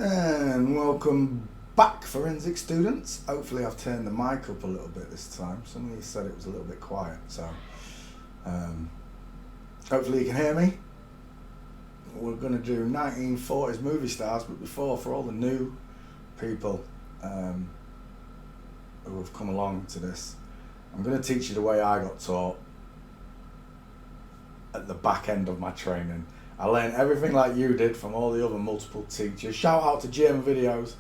And welcome back, forensic students. Hopefully I've turned the mic up a little bit this time. Some of you said it was a little bit quiet, so hopefully you can hear me. We're going to do 1940s movie stars, but before, for all the new people who have come along to this, I'm going to teach you the way I got taught at the back end of my training. I learned everything like you did from all the other multiple teachers. Shout out to German videos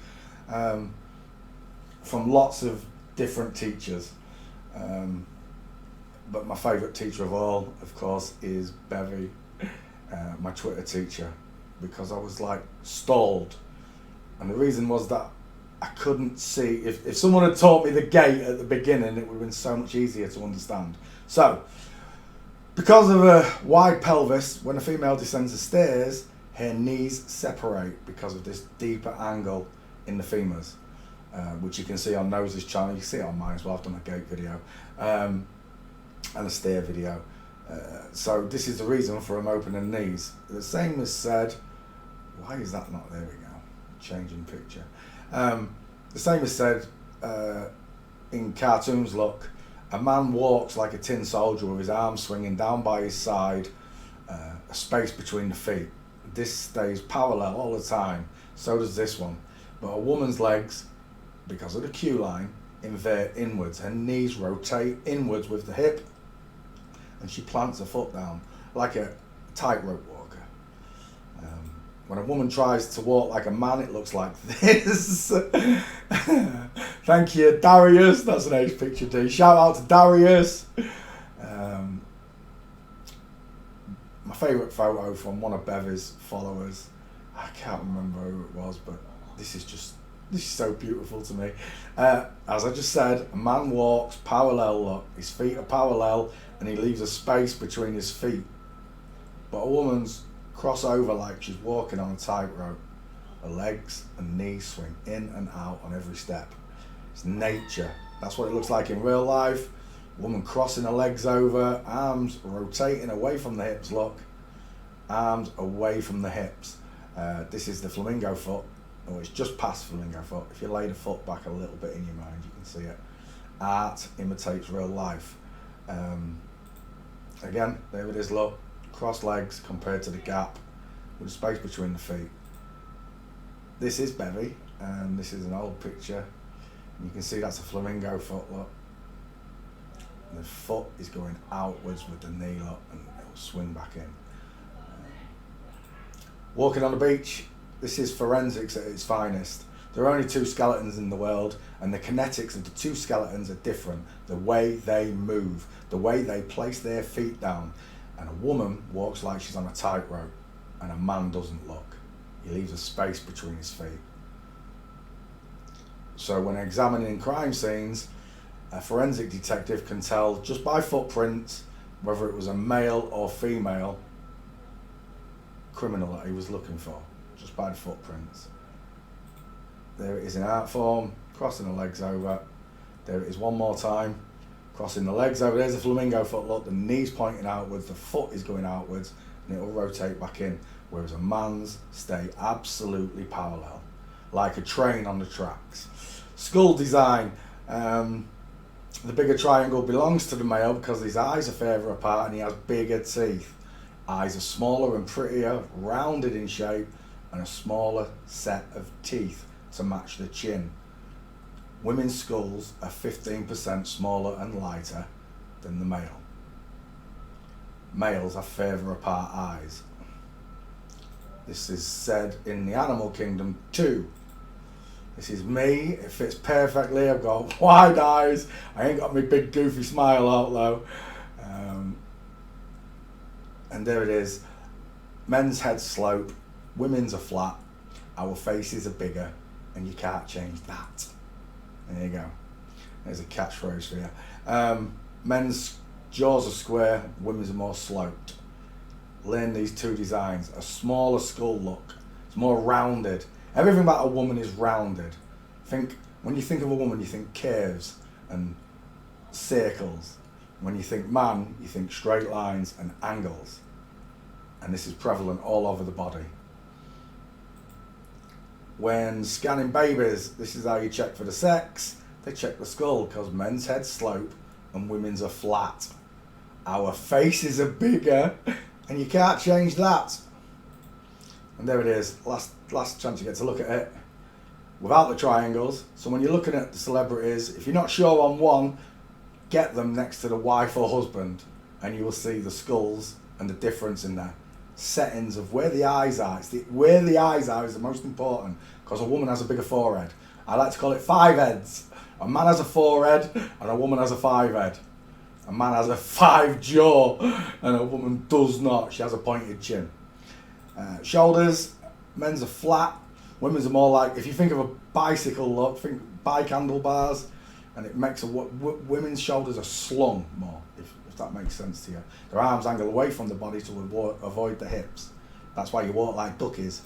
from lots of different teachers. But my favourite teacher of all, of course, is Bevy, my Twitter teacher, because I was like stalled. And the reason was that I couldn't see, if someone had taught me the gate at the beginning, it would have been so much easier to understand. So, because of a wide pelvis, when a female descends the stairs, her knees separate because of this deeper angle in the femurs, which you can see on Nose's channel. You can see it on mine as well. I've done a gate video and a stair video. So this is the reason for them opening knees. The same is said, why is that not, there we go, changing picture. The same is said in cartoons, look. A man walks like a tin soldier with his arms swinging down by his side, a space between the feet. This stays parallel all the time, so does this one. But a woman's legs, because of the Q line, invert inwards. Her knees rotate inwards with the hip, and she plants her foot down like a tightrope walker. When a woman tries to walk like a man, it looks like this. Thank you, Darius. That's an age picture, D. Shout out to Darius. My favourite photo from one of Bevy's followers. I can't remember who it was, but this is so beautiful to me. As I just said, a man walks parallel, look. His feet are parallel, and he leaves a space between his feet. But a woman's cross over like she's walking on a tightrope. Her legs and knees swing in and out on every step. It's nature. That's what it looks like in real life. Woman crossing her legs over, arms rotating away from the hips, look. Arms away from the hips. This is the flamingo foot. Oh, it's just past flamingo foot. If you lay the foot back a little bit in your mind, you can see it. Art imitates real life. Again, there it is, look. Cross legs compared to the gap with a space between the feet. This is Bevy, and this is an old picture. And you can see that's a flamingo foot, look. The foot is going outwards with the knee, look, and it'll swing back in. Walking on the beach, this is forensics at its finest. There are only two skeletons in the world, and the kinetics of the two skeletons are different. The way they move, the way they place their feet down. And a woman walks like she's on a tightrope, and a man doesn't look. He leaves a space between his feet. So when examining crime scenes, a forensic detective can tell just by footprints whether it was a male or female criminal that he was looking for, just by the footprints. There it is in art form, crossing the legs over. There it is one more time. Crossing the legs over, there's a flamingo foot, look, the knee's pointing outwards, the foot is going outwards, and it'll rotate back in, whereas a man's stay absolutely parallel, like a train on the tracks. Skull design, the bigger triangle belongs to the male because his eyes are further apart and he has bigger teeth. Eyes are smaller and prettier, rounded in shape, and a smaller set of teeth to match the chin. Women's skulls are 15% smaller and lighter than the male. Males have further apart eyes. This is said in the animal kingdom too. This is me, it fits perfectly. I've got wide eyes. I ain't got my big goofy smile out though. And there it is. Men's heads slope, women's are flat. Our faces are bigger, and you can't change that. There you go. There's a catchphrase for you. Men's jaws are square, women's are more sloped. Learn these two designs. A smaller skull look. It's more rounded. Everything about a woman is rounded. When you think of a woman, you think curves and circles. When you think man, you think straight lines and angles. And this is prevalent all over the body. when scanning babies, this is how you check for the sex. They check the skull because men's heads slope and women's are flat. Our faces are bigger and you can't change that. And there it is, last chance you get to look at it without the triangles. So when you're looking at the celebrities, if you're not sure on one, get them next to the wife or husband and you will see the skulls and the difference in their settings of where the eyes are. Where the eyes are is the most important, because a woman has a bigger forehead. I like to call it 5 heads. A man has a 4 head and a woman has a 5 head. A man has a 5 jaw and a woman does not. She has a pointed chin. Shoulders, men's are flat. Women's are more like, if you think of a bicycle look, think bike handlebars, and it makes women's shoulders are slung more, if that makes sense to you. Their arms angle away from the body to avoid the hips. That's why you walk like duckies.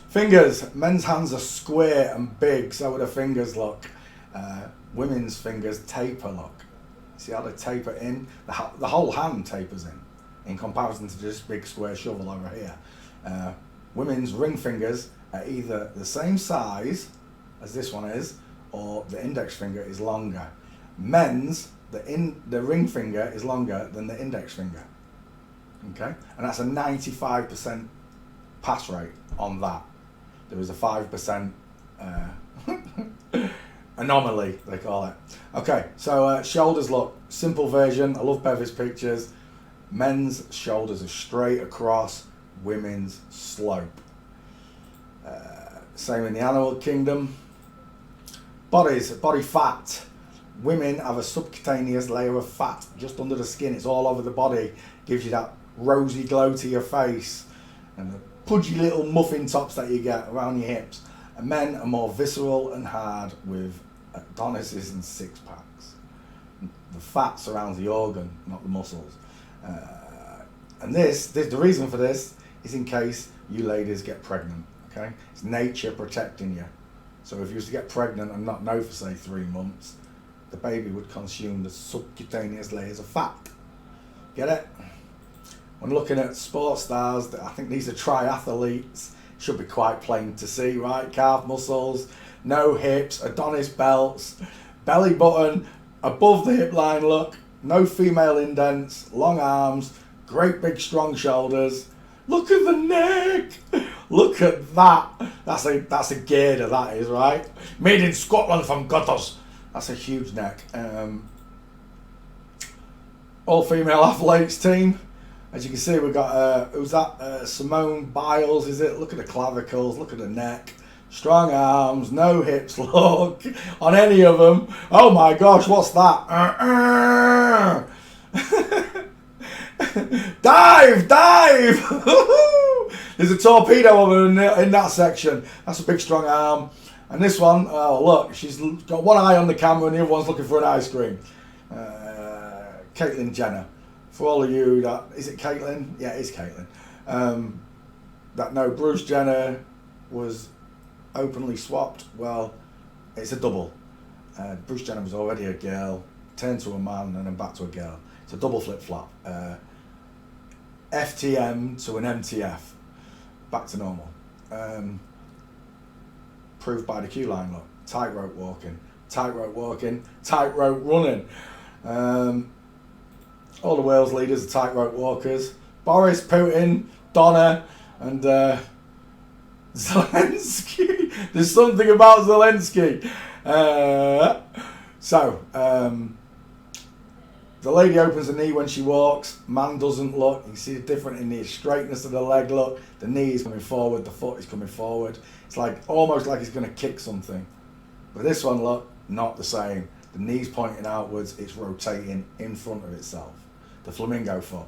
Fingers, men's hands are square and big, so would the fingers look. Women's fingers taper look. See how they taper in? The whole hand tapers in comparison to this big square shovel over here. Women's ring fingers are either the same size as this one is, or the index finger is longer. Men's, the ring finger is longer than the index finger. Okay? And that's a 95% pass rate on that. There is a 5% anomaly, they call it. Okay, so shoulders look, simple version. I love Bevy's pictures. Men's shoulders are straight across, women's slope. Same in the animal kingdom. Body fat. Women have a subcutaneous layer of fat just under the skin. It's all over the body. Gives you that rosy glow to your face. And the pudgy little muffin tops that you get around your hips. And men are more visceral and hard with Adonises and 6-packs. The fat surrounds the organ, not the muscles. And the reason for this is in case you ladies get pregnant. Okay, it's nature protecting you. So if you was to get pregnant and not know for say 3 months, the baby would consume the subcutaneous layers of fat. Get it? When looking at sports stars, I think these are triathletes. Should be quite plain to see, right? Calf muscles, no hips, Adonis belts, belly button above the hip line. Look, no female indents, long arms, great big strong shoulders. Look at the neck. Look at that. That's a gator, that is, right? Made in Scotland from gutters. That's a huge neck. All female athletes team. As you can see, we've got who's that? Simone Biles, is it? Look at the clavicles. Look at the neck. Strong arms, no hips. Look on any of them. Oh my gosh, what's that? Dive! There's a torpedo over in that section. That's a big strong arm. And this one, oh look, she's got one eye on the camera and the other one's looking for an ice cream. Caitlyn Jenner. For all of you that, is it Caitlyn? Yeah, it is Caitlyn. That know Bruce Jenner was openly swapped. Well, it's a double. Bruce Jenner was already a girl, turned to a man and then back to a girl. It's a double flip-flop. FTM to an MTF. Back to normal. Proved by the queue line look. Tightrope walking, tightrope running. All the world's leaders are tightrope walkers. Boris, Putin, Donna, and Zelensky. There's something about Zelensky. The lady opens the knee when she walks. Man doesn't look. You can see the difference in the straightness of the leg look. The knee is coming forward. The foot is coming forward. It's like almost like he's going to kick something. But this one, look, not the same. The knee's pointing outwards. It's rotating in front of itself. The flamingo foot.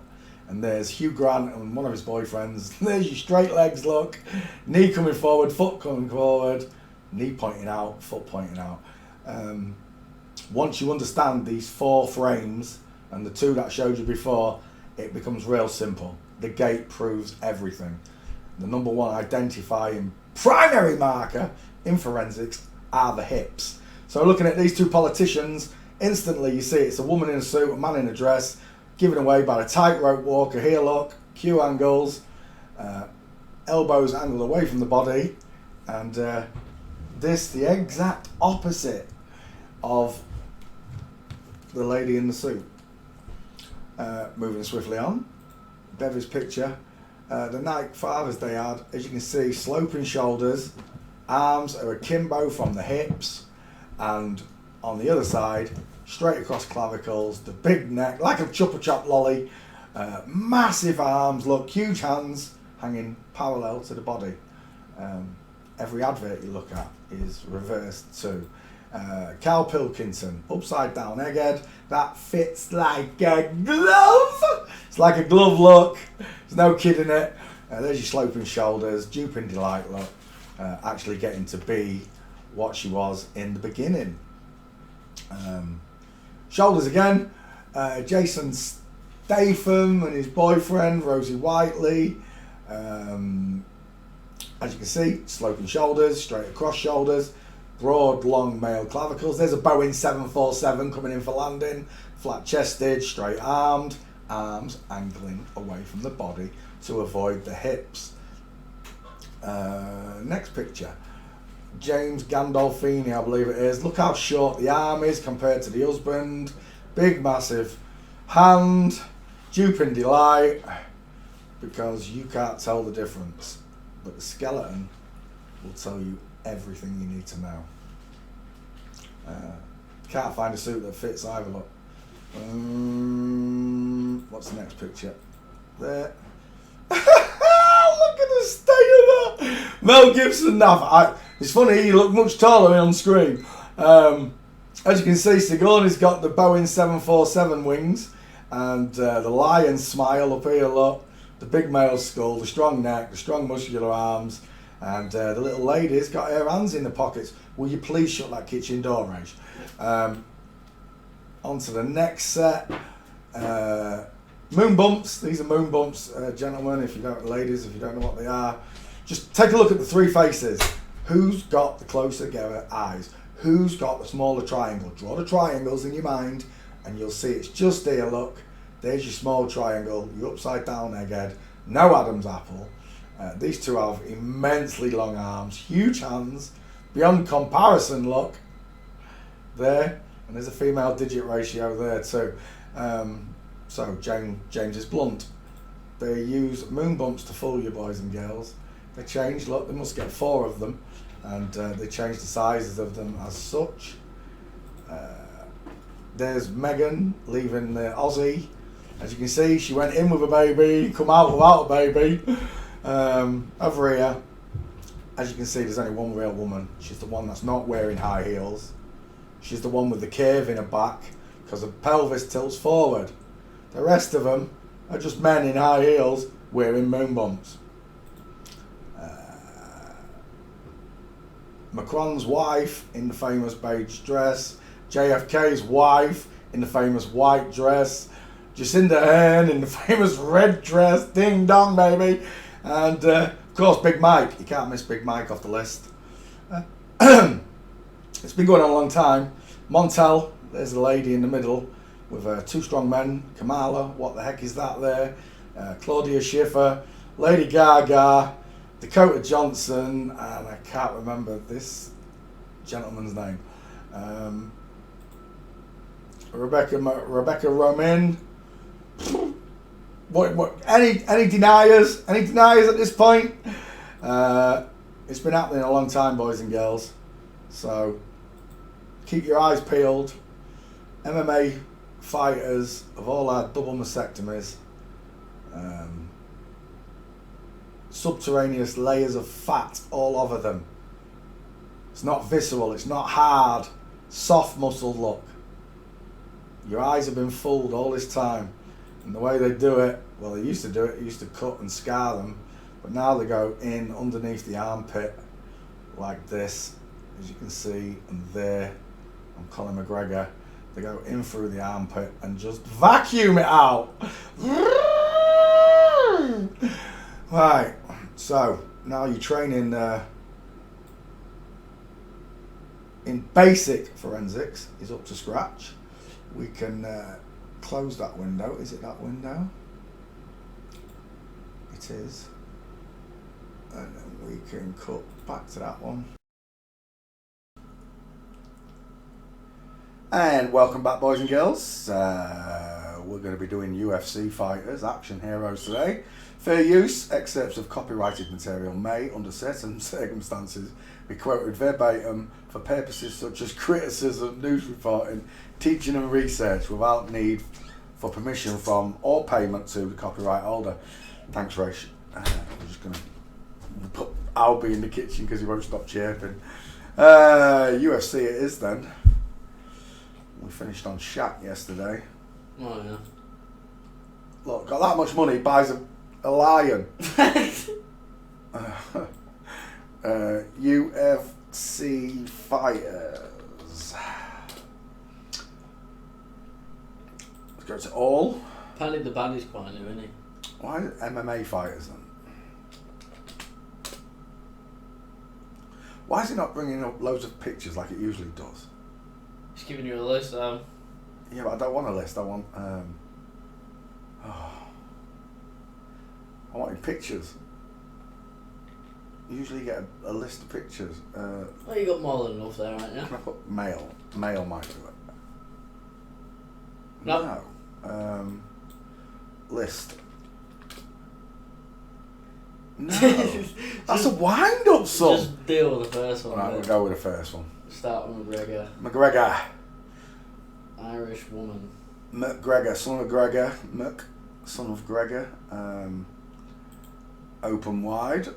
And there's Hugh Grant and one of his boyfriends. There's your straight legs, look. Knee coming forward, foot coming forward. Knee pointing out, foot pointing out. Once you understand these 4 frames and the 2 that I showed you before, it becomes real simple. The gait proves everything. The number 1 identifying primary marker in forensics are the hips. So looking at these 2 politicians, instantly you see it's a woman in a suit, a man in a dress, given away by a tightrope walker. Here look, Q angles, elbows angled away from the body, and this the exact opposite of the lady in the suit. Moving swiftly on, Bevy's picture. The night Father's Day had, as you can see, sloping shoulders, arms are akimbo from the hips, and on the other side, straight across clavicles, the big neck, like a Chupa Chop lolly, massive arms, look, huge hands hanging parallel to the body. Every advert you look at is reversed too. Carl Pilkington, upside down egghead, that fits like a glove. It's like a glove look, there's no kidding it. There's your sloping shoulders, dupe and delight look, actually getting to be what she was in the beginning. Shoulders again, Jason Statham and his boyfriend Rosie Whiteley. As you can see, sloping shoulders, straight across shoulders, broad long male clavicles. There's a Boeing 747 coming in for landing, flat chested, straight armed, arms angling away from the body to avoid the hips. Next picture, James Gandolfini, I believe it is. Look how short the arm is compared to the husband. Big massive hand, dupe and delight, because you can't tell the difference, but the skeleton will tell you everything you need to know. Can't find a suit that fits either, look. What's the next picture? There. Look at the state of that. Mel Gibson now. It's funny, he looked much taller on screen. As you can see, Sigourney's got the Boeing 747 wings and the lion smile up here, look. The big male skull, the strong neck, the strong muscular arms, and the little lady's got her hands in the pockets. Will you please shut that kitchen door, Rach? On to the next set. Moon bumps. These are moon bumps, gentlemen, ladies, if you don't know what they are. Just take a look at the three faces. Who's got the closer together eyes? Who's got the smaller triangle? Draw the triangles in your mind and you'll see it's just here, look. There's your small triangle, your upside down egghead, no Adam's apple. These two have immensely long arms, huge hands, beyond comparison, look. There, and there's a female digit ratio there too. So James is blunt. They use moon bumps to fool you, boys and girls. They change, look, they must get 4 of them, and they change the sizes of them as such. There's Megan leaving the Aussie. As you can see, she went in with a baby, come out without a baby. Over here, as you can see, there's only one real woman. She's the one that's not wearing high heels. She's the one with the curve in her back because her pelvis tilts forward. The rest of them are just men in high heels wearing moon bumps. Macron's wife in the famous beige dress. JFK's wife in the famous white dress. Jacinda Ardern in the famous red dress. Ding dong, baby. And of course, Big Mike. You can't miss Big Mike off the list. It's been going on a long time. Montel, there's the lady in the middle with 2 strong men. Kamala, what the heck is that there? Claudia Schiffer, Lady Gaga, Dakota Johnson, and I can't remember this gentleman's name. Rebecca Romain. What? Any deniers? Any deniers at this point? It's been happening a long time, boys and girls. So keep your eyes peeled. MMA fighters have all had double mastectomies. Subterraneous layers of fat all over them. It's not visceral, it's not hard, soft muscle look. Your eyes have been fooled all this time. And the way they do it, well, they used to do it, they used to cut and scar them, but now they go in underneath the armpit like this, as you can see, and there on Conor McGregor. They go in through the armpit and just vacuum it out. Right, so now you're training in basic forensics is up to scratch. We can close that window. Is it that window? It is. And then we can cut back to that one. And welcome back, boys and girls. We're going to be doing UFC fighters, action heroes today. Fair use, excerpts of copyrighted material may, under certain circumstances, be quoted verbatim for purposes such as criticism, news reporting, teaching and research without need for permission from or payment to the copyright holder. Thanks, Rach. I'm just going to put Albie in the kitchen because he won't stop chirping. UFC it is then. We finished on Shaq yesterday. Oh yeah. Look, got that much money, buys a lion. UFC fighters. Let's go to all. Apparently the band is quite new, isn't he? Why is it MMA fighters then? Why is it not bringing up loads of pictures like it usually does? Just giving you a list. Yeah, but I don't want a list. I want I want pictures. Usually you get a list of pictures. Well, you got more than enough there, haven't you? Can I put male? Male might do it. No. List. No. That's a wind up, son. Just deal with the first one. Right, we'll go with the first one. Start with McGregor. McGregor. Irish woman. McGregor, son of Gregor. Son of Gregor. Open wide.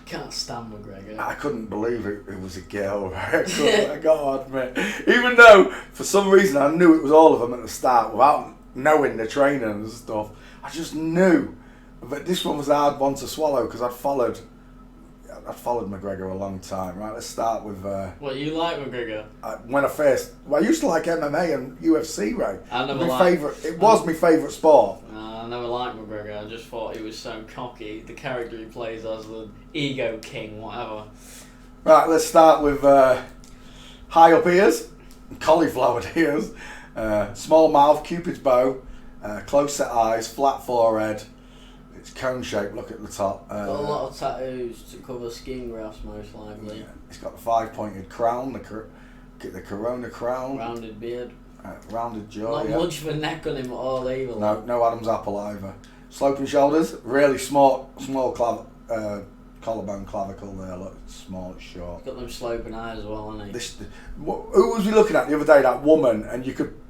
Can't stand McGregor. I couldn't believe it was a girl, right? I got to admit. Even though, for some reason, I knew it was all of them at the start without knowing the training and stuff. I just knew. But this one was a hard one to swallow because I'd followed McGregor a long time. Right, let's start with... What, you like McGregor? I used to like MMA and UFC, right? It was my favourite sport. I never liked McGregor. I just thought he was so cocky. The character he plays as the ego king, whatever. Right, let's start with high up ears, cauliflower ears, small mouth, cupid's bow, close set eyes, flat forehead. It's cone shaped. Look at the top. Got a lot of tattoos to cover skin grafts, most likely. Yeah, it's got the 5-pointed crown, the corona crown. Rounded beard. Rounded jaw. Not much of a neck on him at all either. No Adam's apple either. Sloping shoulders, really small collarbone clavicle there. Look, it's small, it's short. He's got them sloping eyes as well, hasn't he? Who was we looking at the other day? That woman, and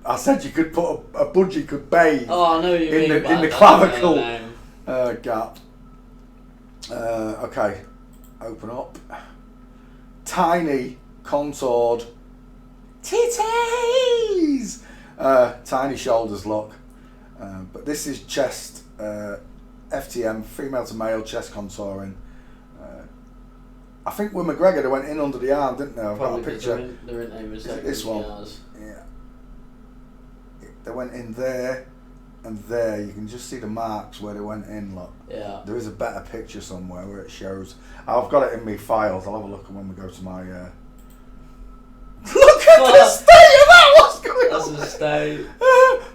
I said you could put a budgie could bathe. Oh, I know what you mean. In the clavicle gap. Okay, open up. Tiny contoured titties. Tiny shoulders, look. But this is chest. FTM, female to male chest contouring. I think with McGregor they went in under the arm, didn't they? I've got a picture. They're in this one. Yeah. They went in there and there. You can just see the marks where they went in. Look. Yeah. There is a better picture somewhere where it shows. I've got it in my files. I'll have a look when we go to my. Look at the state of that! What's going on? That's a state.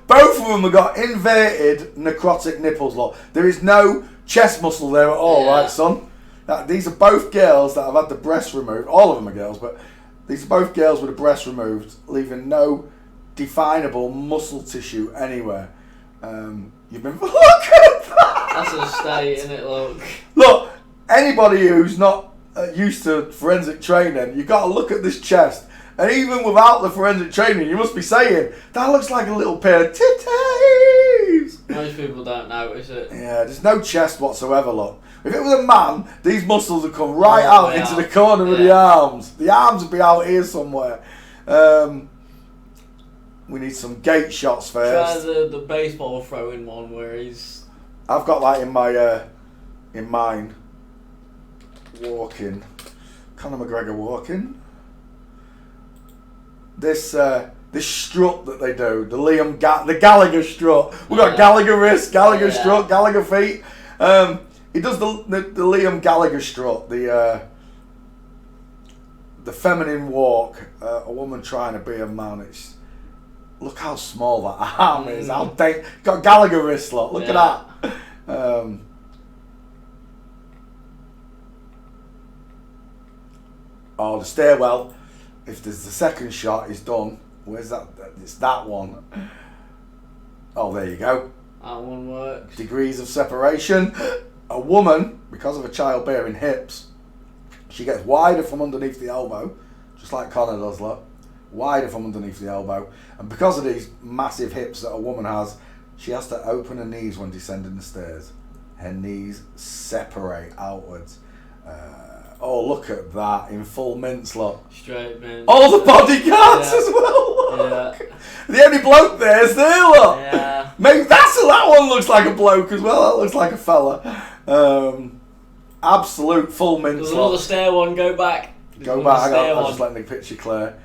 Both of them have got inverted necrotic nipples. Look, there is no chest muscle there at all, right, son? These are both girls that have had the breast removed. All of them are girls, but these are both girls with the breast removed, leaving no definable muscle tissue anywhere. You've been look at that. That's a state, isn't it? Look, anybody who's not used to forensic training, you got to look at this chest. And even without the forensic training, you must be saying, that looks like a little pair of titties. Most people don't notice it. Yeah, there's no chest whatsoever, look. If it was a man, these muscles would come right out into the corner of the arms. The arms would be out here somewhere. We need some gate shots first. Try the baseball throwing one where he's... I've got that in my in mine. Walking. Conor McGregor walking. This strut that they do, the Gallagher strut. We've got Gallagher wrist, Gallagher strut, Gallagher feet. He does the Liam Gallagher strut, the feminine walk, a woman trying to be a man. Look how small that arm is. How got Gallagher wrist. Look at that. The stairwell. If there's the second shot, is done. Where's that? It's that one. Oh, there you go. That one works. Degrees of separation. A woman, because of her childbearing hips, she gets wider from underneath the elbow, just like Connor does, look. Wider from underneath the elbow. And because of these massive hips that a woman has, she has to open her knees when descending the stairs. Her knees separate outwards. Oh, look at that, in full mince, look. Straight mince. All the bodyguards as well, look. Yeah. The only bloke there's there, look. Yeah. Maybe that one looks like a bloke as well. That looks like a fella. Absolute full mince. There's another stair one. Go back. Go back. I'm just letting the picture clear.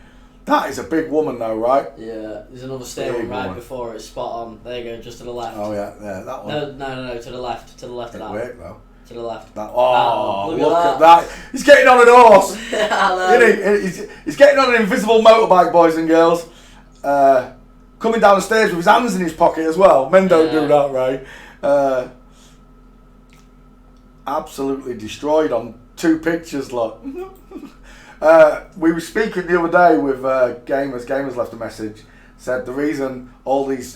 That is a big woman, though, right? Yeah. There's another stair one right before it's spot on. There you go, just to the left. Oh yeah, that one. No. To the left. To the left of that. Work though. To the left. Look at that. He's getting on an horse. He's getting on an invisible motorbike, boys and girls. Coming down the stairs with his hands in his pocket as well. Men don't do that, right? Absolutely destroyed on 2 pictures, look. We were speaking the other day with Gamers. Gamers left a message. Said the reason all these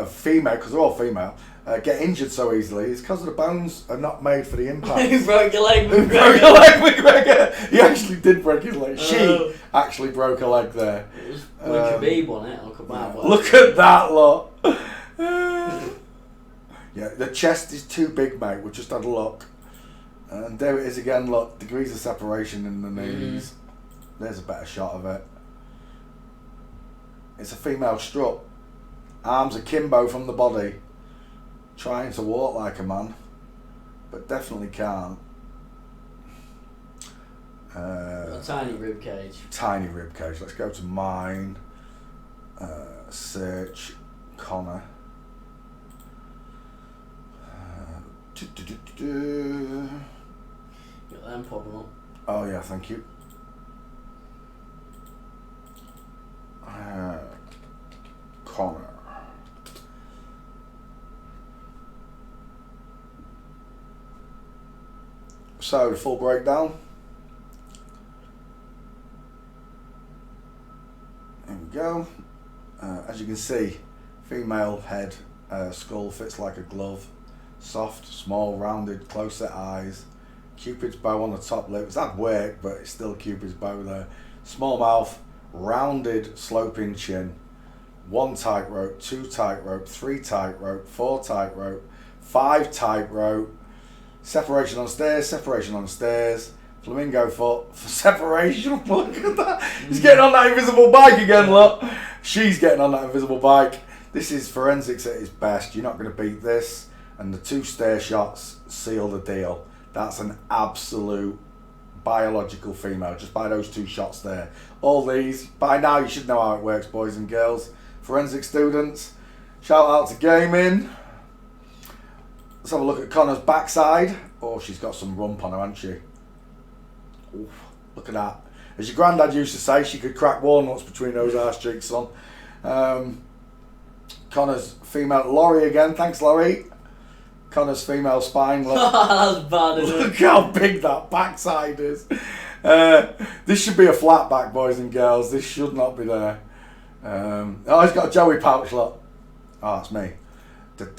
female, because they're all female, get injured so easily is because the bones are not made for the impact. He broke your leg, McGregor. Broke your leg, McGregor. He actually did break his leg. She actually broke a leg there. It was with Khabib on it. Look at that. Look at that, look. Yeah, the chest is too big, mate. We just had a look. And there it is again, look. Degrees of separation in the knees. There's a better shot of it. It's a female strut. Arms akimbo from the body. Trying to walk like a man, but definitely can't. A tiny rib cage. Tiny rib cage. Let's go to mine. Search Connor. Got them popping up. Oh yeah, thank you. Connor. So, the full breakdown. There we go. As you can see, female head, skull fits like a glove. Soft, small, rounded, close set eyes. Cupid's bow on the top lip. It's had work, but it's still Cupid's bow there. Small mouth, rounded, sloping chin. 1 tightrope, 2 tightrope, 3 tightrope, 4 tightrope, 5 tightrope. Separation on stairs, flamingo foot for separation. Look at that. He's getting on that invisible bike again, look. She's getting on that invisible bike. This is forensics at its best. You're not going to beat this. And the 2 stair shots seal the deal. That's an absolute biological female, just by those 2 shots there. All these, by now you should know how it works, boys and girls. Forensic students, shout out to gaming. Let's have a look at Connor's backside. Oh, she's got some rump on her, hasn't she? Oof, look at that. As your granddad used to say, she could crack walnuts between those arse cheeks, son. Connor's female, Laurie again. Thanks, Laurie. Connor's female spine. Look. That's bad, isn't it? Look how big that backside is. This should be a flat back, boys and girls. This should not be there. Oh, he's got a Joey pouch, look. Oh, that's me. Have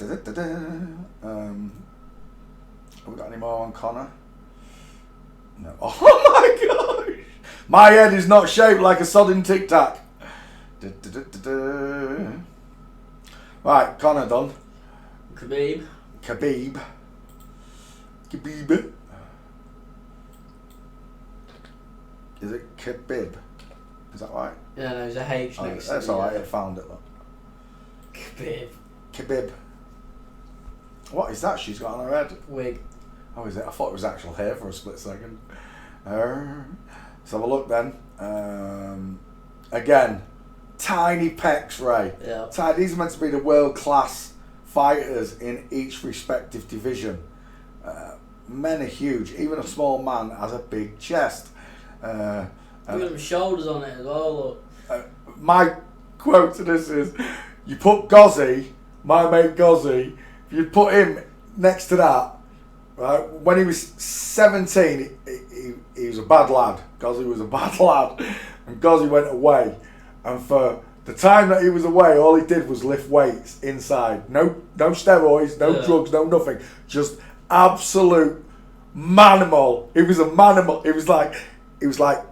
we got any more on Connor? No. Oh my gosh! My head is not shaped like a sodden Tic Tac. Right, Connor done. Khabib. Is it Khabib? Is that right? Yeah, no, there's a H next to it. That's alright, I found it, look. Khabib. What is that she's got on her head? Wig. Oh, is it? I thought it was actual hair for a split second. Let's have a look then. Again, tiny pecs, Ray. Yeah. These are meant to be the world-class fighters in each respective division. Men are huge. Even a small man has a big chest. Look at them shoulders on it as well, look. My quote to this is, you put Gozzy, my mate Gozzy, if you put him next to that, right, when he was 17, he was a bad lad. Gozzy was a bad lad. And Gozzy went away. And for The time that he was away, all he did was lift weights inside. No steroids, no drugs, no nothing. Just absolute manimal. He was a manimal. He was like,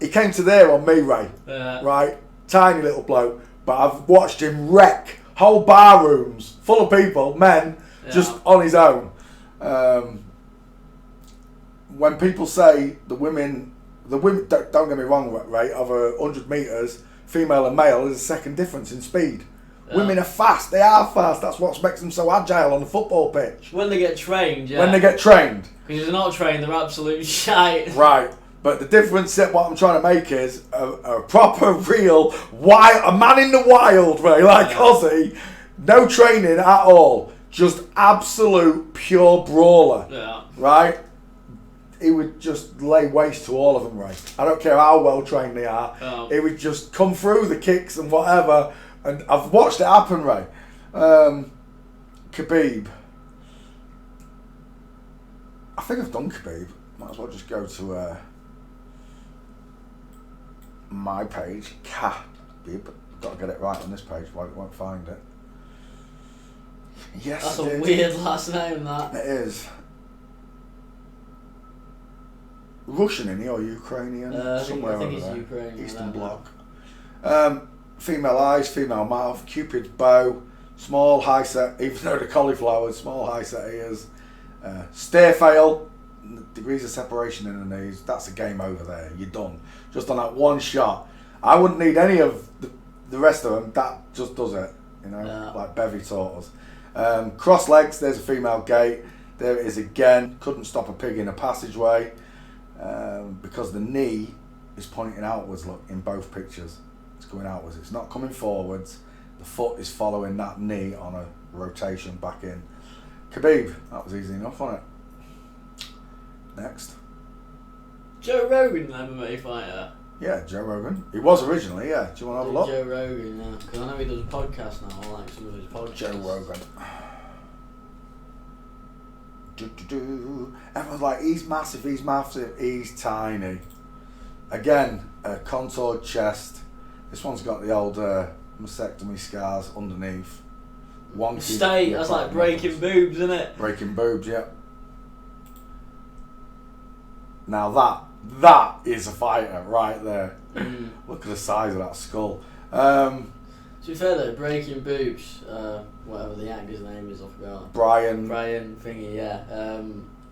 he came to there on me, Ray. Right? Tiny little bloke. But I've watched him wreck whole bar rooms full of people, men, just on his own. When people say the women, don't get me wrong, Ray, over 100 metres, female and male, there's a second difference in speed. Women are fast. They are fast. That's what makes them so agile on the football pitch. When they get trained, When they get trained. Because if they're not trained, they're absolute shite. Right. But the difference, what I'm trying to make is a proper, real, a man in the wild, Ray, like Ozzy. No training at all. Just absolute, pure brawler. Yeah. Right? He would just lay waste to all of them, Ray. I don't care how well trained they are. He would just come through the kicks and whatever. And I've watched it happen, Ray. Khabib. I think I've done Khabib. Might as well just go to my page. Khabib. Got to get it right on this page, I won't find it. Yes, that's a weird last name, that. It is. Russian, in or Ukrainian? Somewhere I think over it's there. Ukrainian. Eastern Bloc. Female eyes, female mouth, cupid's bow, small high set, even though the cauliflowers, small high set ears, stare fail, degrees of separation in the knees. That's a game over there. You're done. Just on that one shot. I wouldn't need any of the rest of them. That just does it. Like Bevy taught us. Cross legs. There's a female gait. There it is again. Couldn't stop a pig in a passageway because the knee is pointing outwards. Look, in both pictures. It's going outwards. It's not coming forwards. The foot is following that knee on a rotation back in. Khabib, that was easy enough, wasn't it? Next. Joe Rogan, an MMA fighter. Yeah, Joe Rogan. He was originally, yeah. Do you want to have a look? Joe Rogan, yeah. Because I know he does a podcast now. I like some of his podcasts. Joe Rogan. Everyone's like, he's massive, he's tiny. Again, a contoured chest. This one's got the old mastectomy scars underneath. State, that's like breaking boobs, isn't it? Breaking boobs, yeah. Now that is a fighter right there. Look at the size of that skull. To be fair though, breaking boobs, whatever the actor's name is, I forgot. Brian Thingy, yeah.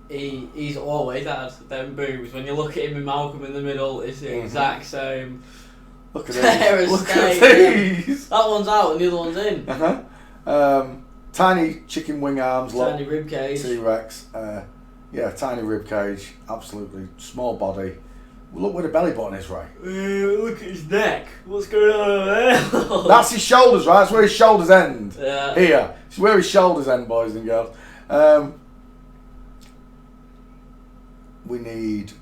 He's always had them boobs. When you look at him in Malcolm in the Middle, it's the exact same. Look at these. Look at these. That one's out and the other one's in. Tiny chicken wing arms. Tiny rib cage. T-Rex. Yeah, tiny rib cage. Absolutely small body. Look where the belly button is, Ray. Look at his neck. What's going on over there? That's his shoulders, right? That's where his shoulders end. Yeah. Here. It's where his shoulders end, boys and girls. We need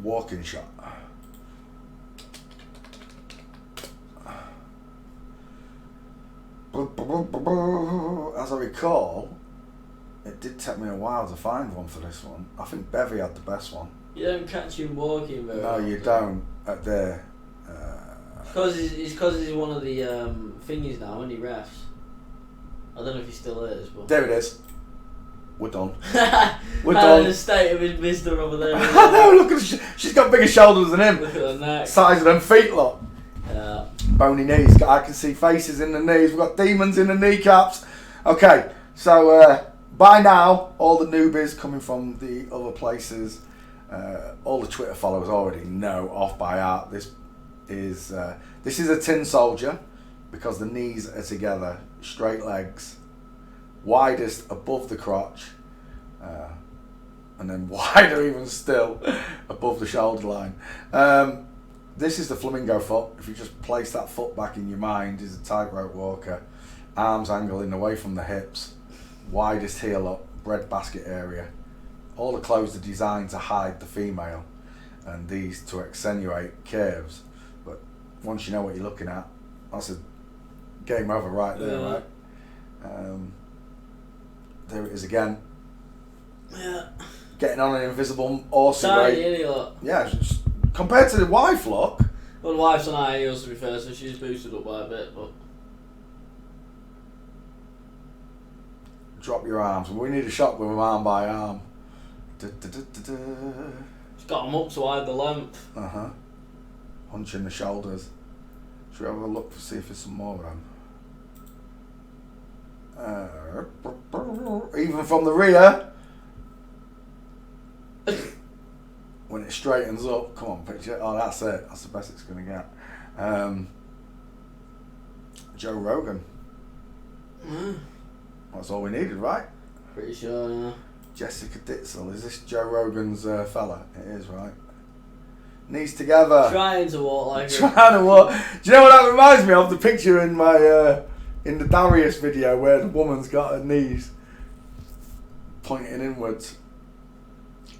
walking shot. As I recall, it did take me a while to find one for this one. I think Bevy had the best one. You don't catch him walking very No, you don't. At there. Because he's one of the thingies now, isn't he, refs? I don't know if he still is, but... There it is. We're done. We're done. done. The state of his mister over there. No, look at she's got bigger shoulders than him. Look at her neck. Size of them feet, look. Yeah. Bony knees. I can see faces in the knees. We've got demons in the kneecaps. Okay, so by now, all the newbies coming from the other places, all the Twitter followers already know off by heart. This is a tin soldier because the knees are together, straight legs, widest above the crotch, and then wider even still above the shoulder line. This is the flamingo foot. If you just place that foot back in your mind, is a tightrope walker, arms angling away from the hips, widest heel up, breadbasket area. All the clothes are designed to hide the female, and these to accentuate curves. But once you know what you're looking at, that's a game over right there, right? There it is again. Yeah. Getting on an invisible horse. Tiny, isn't he, look? Yeah, compared to the wife, look. Well, the wife's on high heels to be fair, so she's boosted up by a bit, but... Drop your arms. We need a shot with them arm by arm. Da, da, da, da, da. She's got them up to hide the length. Hunching the shoulders. Should we have a look to see if there's some more of them? Even from the rear. When it straightens up, come on, picture. Oh, that's it. That's the best it's going to get. Joe Rogan. That's all we needed, right? Pretty sure, yeah. Jessica Ditzel. Is this Joe Rogan's fella? It is, right? Knees together. Trying to walk like Trying to walk. Do you know what that reminds me of? The picture in my in the Darius video where the woman's got her knees pointing inwards.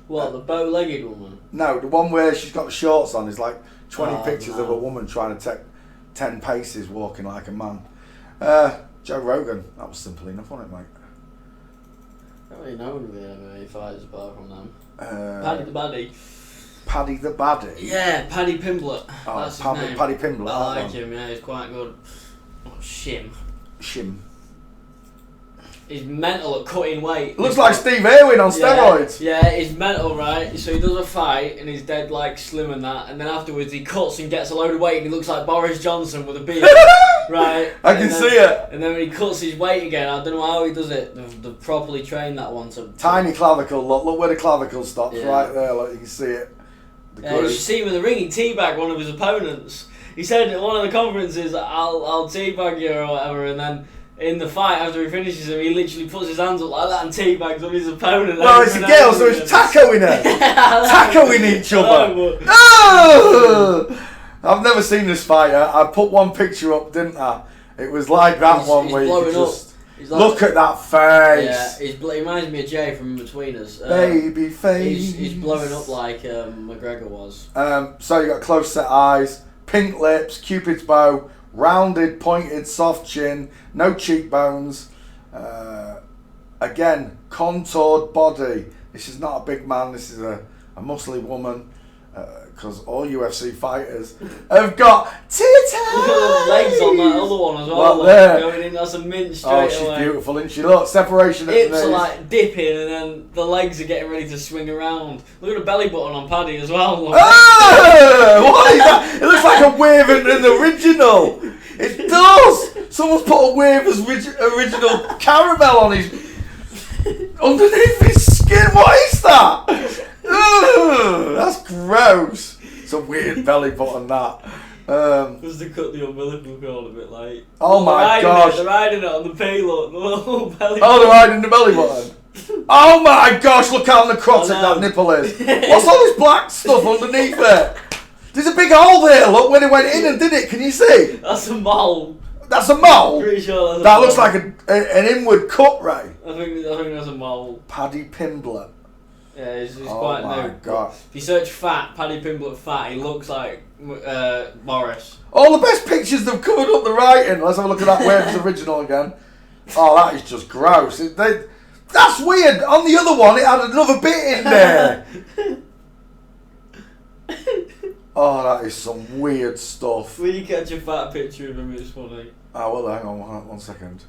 What, the bow-legged woman? No, the one where she's got the shorts on is like 20 pictures no. of a woman trying to take 10 paces walking like a man. Joe Rogan. That was simple enough, wasn't it, mate? I don't really know any of the MMA fighters apart from them. Paddy the Baddie. Yeah, Paddy Pimblett. Oh, That's his name. Paddy Pimblett. I like him, yeah, he's quite good. Oh, Shim. He's mental at cutting weight. Looks like Steve Irwin on steroids. Yeah, he's mental, right? So he does a fight and he's dead like slim and that, and then afterwards he cuts and gets a load of weight and he looks like Boris Johnson with a beard. Right? I can see it. And then when he cuts his weight again, I don't know how he does it. They've properly trained that one to... Tiny clavicle, look where the clavicle stops, right there, look, you can see it. Yeah, you should see him in the ring, he teabagged one of his opponents. He said at one of the conferences, I'll teabag you or whatever, and then in the fight, after he finishes him, he literally puts his hands up like that and teabags on his opponent. Well, it's a girl, so it's tacoing her. Tacoing each other. I've never seen this fight. I put one picture up, didn't I? It was like that one where you could just look at that face. Yeah, he reminds me of Jay from Between Us. Baby face. He's blowing up like McGregor was. So you got close set eyes, pink lips, Cupid's bow, rounded, pointed, soft chin, no cheekbones. Again, contoured body. This is not a big man. This is a muscly woman. Because all UFC fighters have got titties. Look at the legs on that other one as well. There. Going in, that's a mint straight away. She's beautiful, isn't she? Look, separation at the hips knees. are like dipping and then the legs are getting ready to swing around. Look at the belly button on Paddy as well. What is that? It looks like a wave in an original. It does. Someone's put a wave as original caramel on his underneath his skin. What is that? That's gross. It's a weird belly button, that. Just to cut the umbilical cord a bit like. Oh my gosh. They're riding it on the payload. The little belly button. They're riding the belly button. Oh my gosh, look how necrotic that nipple is. What's all this black stuff underneath it? There's a big hole there, look, when it went in and did it. Can you see? That's a mole. That's a mole? Pretty sure that's a that mole. looks like an inward cut, Ray. I think that's a mole. Paddy Pimblett. Yeah, he's quite new. Oh my god. If you search fat, Paddy Pimblett fat, he looks like Morris. All the best pictures they've covered up the writing. Let's have a look at that Waves original again. Oh, that is just gross. That's weird. On the other one, it had another bit in there. Oh, that is some weird stuff. When you catch a fat picture of him, it's funny. Oh, well, hang on 1 second.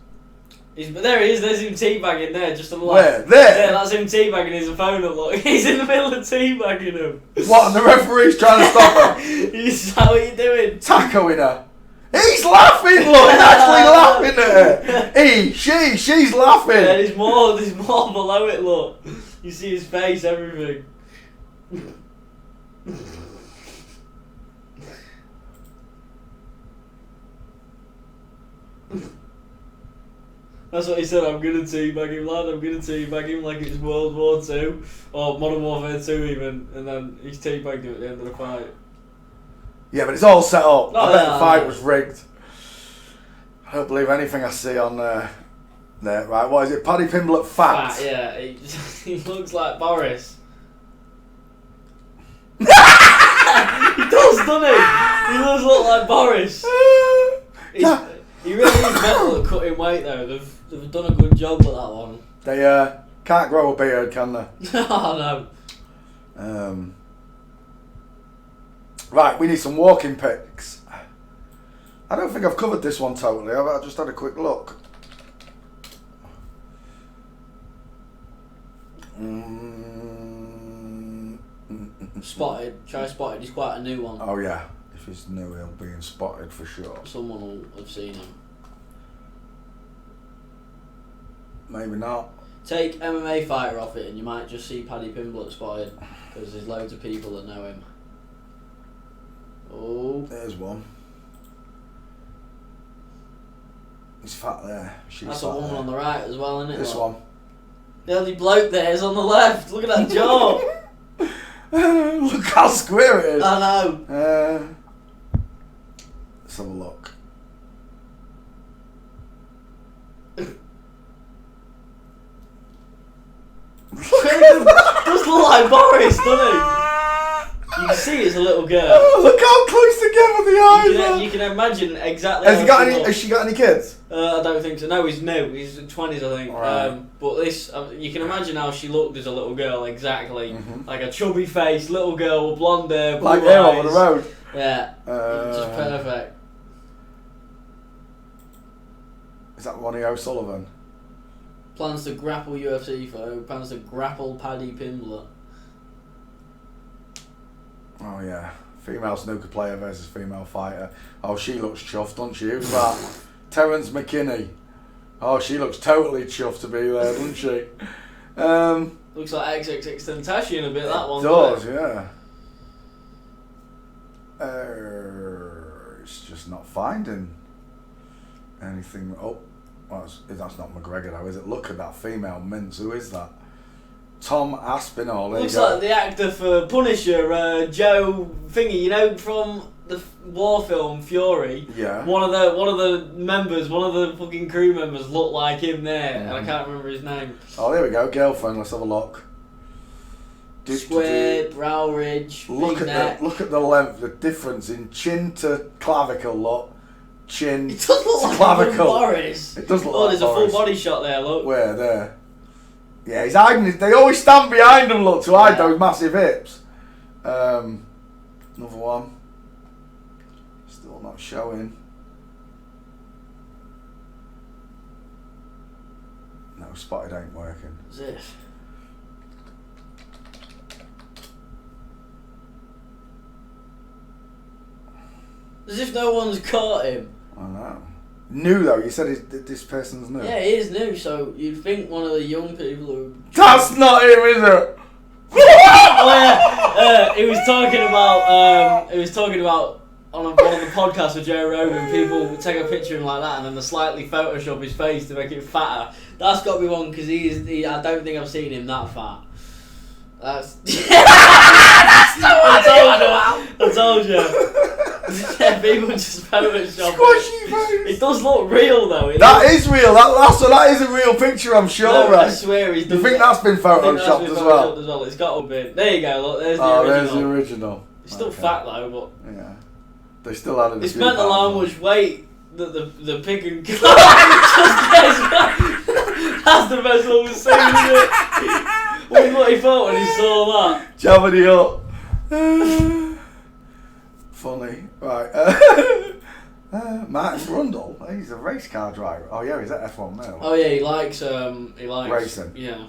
There he is, there's him teabagging there, just on the Where? left. There? Yeah, that's him teabagging his opponent, look. He's in the middle of teabagging him. What, and the referee's trying to stop her? He's how are you doing? Tacoing her. He's laughing, look, he's actually laughing at her. She's laughing. Yeah, there's more below it, look. You see his face, everything. That's what he said, I'm going to teabag him, lad, I'm going to teabag him like it's World War II, or Modern Warfare 2 even, and then he's teabagged him at the end of the fight. Yeah, but it's all set up. I bet the fight was rigged. I don't believe anything I see on there. Right, what is it? Paddy Pimblett fat? Yeah, he looks like Boris. He does, doesn't he? He does look like Boris. He really is mental at cutting weight though. They've done a good job with that one. They can't grow a beard, can they? Oh no. Right, we need some walking pics. I don't think I've covered this one totally. I just had a quick look. Spotted. Try Spotted. He's quite a new one. Oh yeah, if he's new, he'll be in Spotted for sure. Someone will have seen him. Maybe not. Take MMA fighter off it, and you might just see Paddy Pimblett Spotted, because there's loads of people that know him. Oh, There's one. He's fat there. She's that's fat a woman there. on the right as well, isn't it? This Like, one. the only bloke there is on the left. Look at that jaw. Look how square it is. I know. Let's have a look. Does look like Boris, doesn't he? You can see it's a little girl. Oh, look how close together the eyes are. You can imagine exactly. Has she got any kids? I don't think so. No, he's new. He's 20s, I think. Right. But this, you can imagine how she looked as a little girl, exactly. Like a chubby face, little girl with blonde hair, blue Like here eyes. over the road. Yeah, just perfect. Is that Ronnie O'Sullivan? Plans to grapple UFC foe. Plans to grapple Paddy Pimblett. Oh yeah, female snooker player versus female fighter. Oh, she looks chuffed, doesn't she? Who's that? Terence McKinney. Oh, she looks totally chuffed to be there, doesn't she? Looks like XXX Tentacion a bit, that one. Does, doesn't it? yeah. It's just not finding anything. Oh, that's not McGregor though, is it? Look at that female mince. Who is that? Tom Aspinall. Looks like the actor for Punisher, Joe Thingy. You know, from the war film Fury. Yeah. One of the members, one of the fucking crew members, looked like him there, and I can't remember his name. Oh, there we go. Girlfriend. Let's have a look. Square, brow ridge, look big at neck. look at the length, the difference in chin to clavicle. Look, chin. It does look to like clavicle. Boris. It does look Oh, like there's Boris. a full body shot there. Look. Where there? Yeah, he's hiding. They always stand behind him. Look to hide those massive hips. Another one. Still not showing. No, Spotted ain't working. As if. As if no one's caught him. I know. New though, you said this person's new. Yeah, he is new, so you'd think one of the young people who... That's not him, is it? He was talking about on one of the podcasts with Joe Rogan, people take a picture of him like that and then they slightly Photoshop his face to make it fatter. That's got to be one because I don't think I've seen him that fat. That's... That's not what I told you. Yeah, people just Photoshop it. It does look real though. That is real. That is a real picture, I'm sure. No, right? I swear he's done. You think that's been photoshopped as well? It's got to be. There you go. Look, there's the original. There's the original. It's still fat though, but yeah, they still added. It's mental how much weight that the pig and just gets. That's the best one we've seen, isn't it? What he thought when he saw that. Jamming it up. Funny, right? Martin Brundle, he's a race car driver. Oh yeah, he's at F1 now. Oh yeah, he likes racing. Yeah.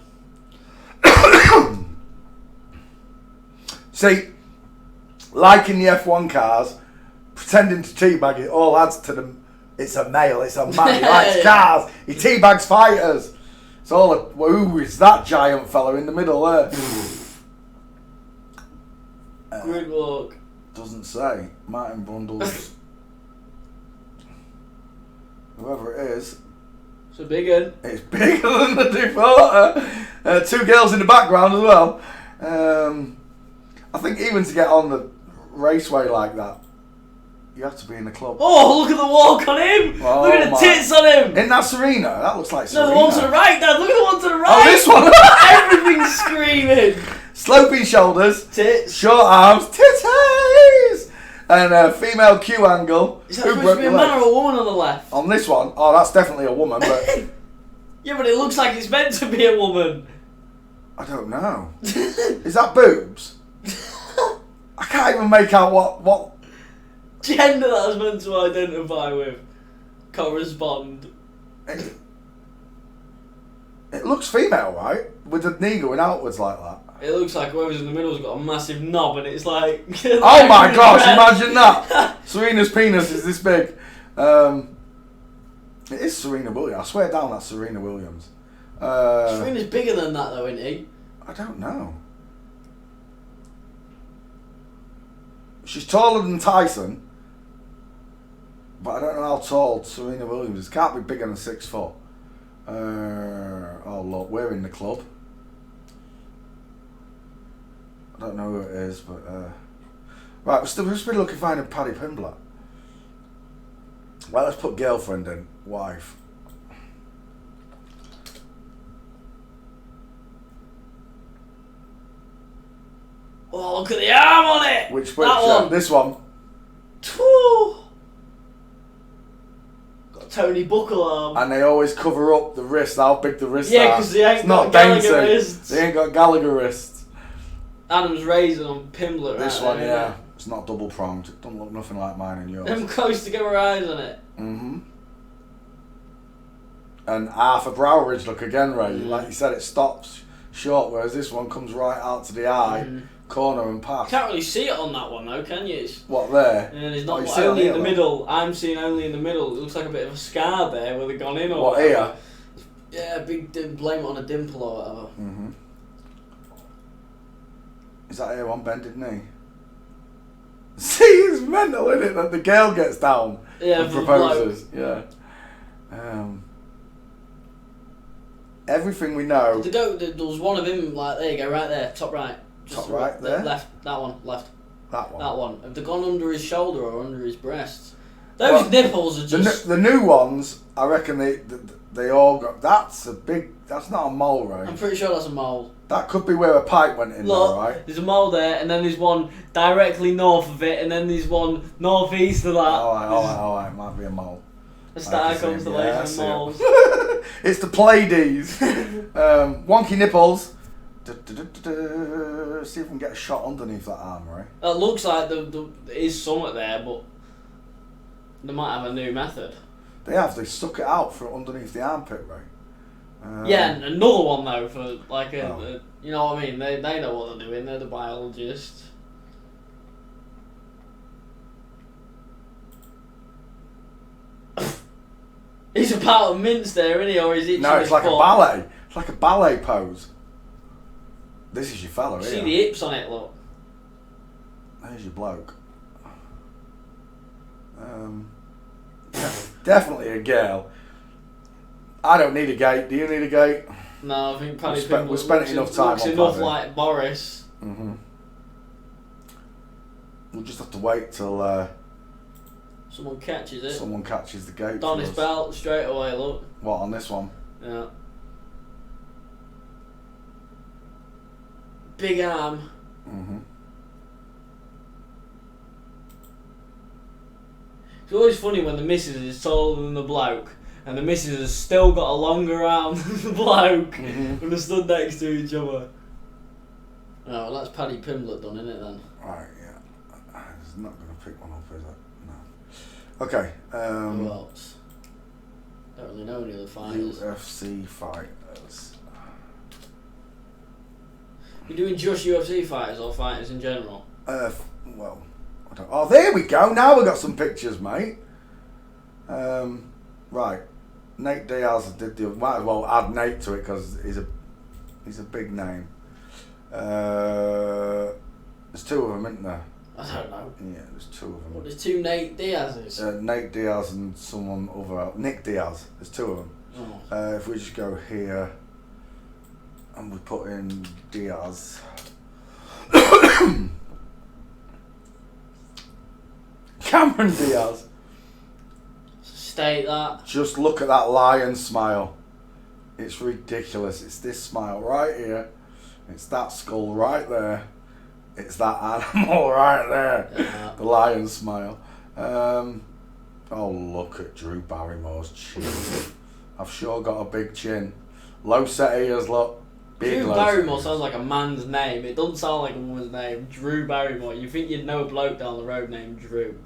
See, liking the F1 cars, pretending to teabag it all adds to them. It's a male, it's a man. He likes cars. He teabags fighters. It's all. Who is that giant fella in the middle there? Good luck. Doesn't say. Martin Brundle's. Whoever it is. It's a big one. It's bigger than the defaulter. Two girls in the background as well. I think even to get on the raceway like that, you have to be in the club. Oh, look at the walk on him! Oh, look at the tits on him! Isn't that Serena? That looks like Serena. No, the one to the right, Dad. Look at the one to the right. Oh, this one. Everything's screaming. Sloping shoulders, tits, short arms, titties, and a female Q angle. Is that supposed to be a man or a woman on the left? On this one, oh, that's definitely a woman, but yeah, but it looks like it's meant to be a woman. I don't know. Is that boobs? I can't can't even make out what. Gender that I was meant to identify with. Correspond. It looks female, right? With the knee going outwards like that. It looks like whoever's in the middle's got a massive knob and it's like... Oh my gosh, imagine that! Serena's penis is this big. It is Serena Williams. I swear down that's Serena Williams. Serena's bigger than that though, isn't he? I don't know. She's taller than Tyson. But I don't know how tall Serena Williams is. Can't be bigger than 6 foot. Oh look, we're in the club. I don't know who it is, but right, we're just been looking finding Paddy Pimblett. Well, let's put girlfriend in, wife. Oh, look at the arm on it! Which that one? This one. Woo. Got Tony Buckle arm. And they always cover up the wrist, how big the wrists are. Yeah, because they ain't got Gallagher wrists. They ain't got Gallagher wrists. Adam's razor on Pimblett. This right one, there, yeah. It's not double pronged. It doesn't look nothing like mine and yours. Them close together eyes on it. Mm-hmm. And half a brow ridge look again, Ray. Like you said, it stops short, whereas this one comes right out to the eye, corner and past. Can't really see it on that one though, can you? It's, what, there? and it's not only in the middle. I'm seeing only in the middle. It looks like a bit of a scar there where they've gone in or what, whatever. here? Yeah, big blame it on a dimple or whatever. Mm-hmm. Is that here one bended knee? See, it's mental, isn't it, that the girl gets down and proposes. Yeah. Everything we know. There was one of him, like, there you go, right there, top right. Just top right there? Left, that one, left. That one? That one. Have they gone under his shoulder or under his breast? Those nipples are just... The new ones, I reckon they all got... That's not a mole, right? I'm pretty sure that's a mole. That could be where a pipe went in. Look, there, right? There's a mole there, and then there's one directly north of it, and then there's one northeast of that. Alright, might be a mole. A star constellation of moles. It's the Pleiades. Wonky nipples. See if we can get a shot underneath that arm, right? It looks like there is something there, but they might have a new method. They stuck it out for underneath the armpit, right? Yeah, and another one though for like a you know what I mean? They know what they're doing. They're the biologists. He's a part of mince there, isn't he? Or is it? No, it's like a ballet. It's like a ballet pose. This is your fella, See the hips on it, look. There's your bloke. Definitely a girl. I don't need a gate. Do you need a gate? No, I think Paddy we spent enough time looks on enough Paddy. like Boris. Mm-hmm. We'll just have to wait till someone catches it. Someone catches the gate. Don his belt straight away. Look. What, on this one? Yeah. Big arm. Mm-hmm. It's always funny when the missus is taller than the bloke, and the missus has still got a longer arm than the bloke when they're stood next to each other. Oh, well, that's Paddy Pimblett done, isn't it then? Right, yeah. It's not going to pick one up, is it? No. Okay. Who else? Don't really know any other fighters. UFC fighters. You're doing just UFC fighters or fighters in general? Well, I don't. Oh, there we go. Now we've got some pictures, mate. Right. Nate Diaz did the. Might as well add Nate to it because he's a big name. There's two of them, isn't there? I don't know. Yeah, there's two of them. What, there's two Nate Diaz's? Nate Diaz and someone other. Nick Diaz. There's two of them. Oh. If we just go here and we put in Diaz. Cameron Diaz. State that. Just look at that lion smile. It's ridiculous. It's this smile right here. It's that skull right there. It's that animal right there. Yeah. The lion smile. Oh, look at Drew Barrymore's chin. I've sure got a big chin. Low set ears, look. Big Drew loads of Barrymore ears. sounds like a man's name. It doesn't sound like a woman's name. Drew Barrymore. You think you'd know a bloke down the road named Drew?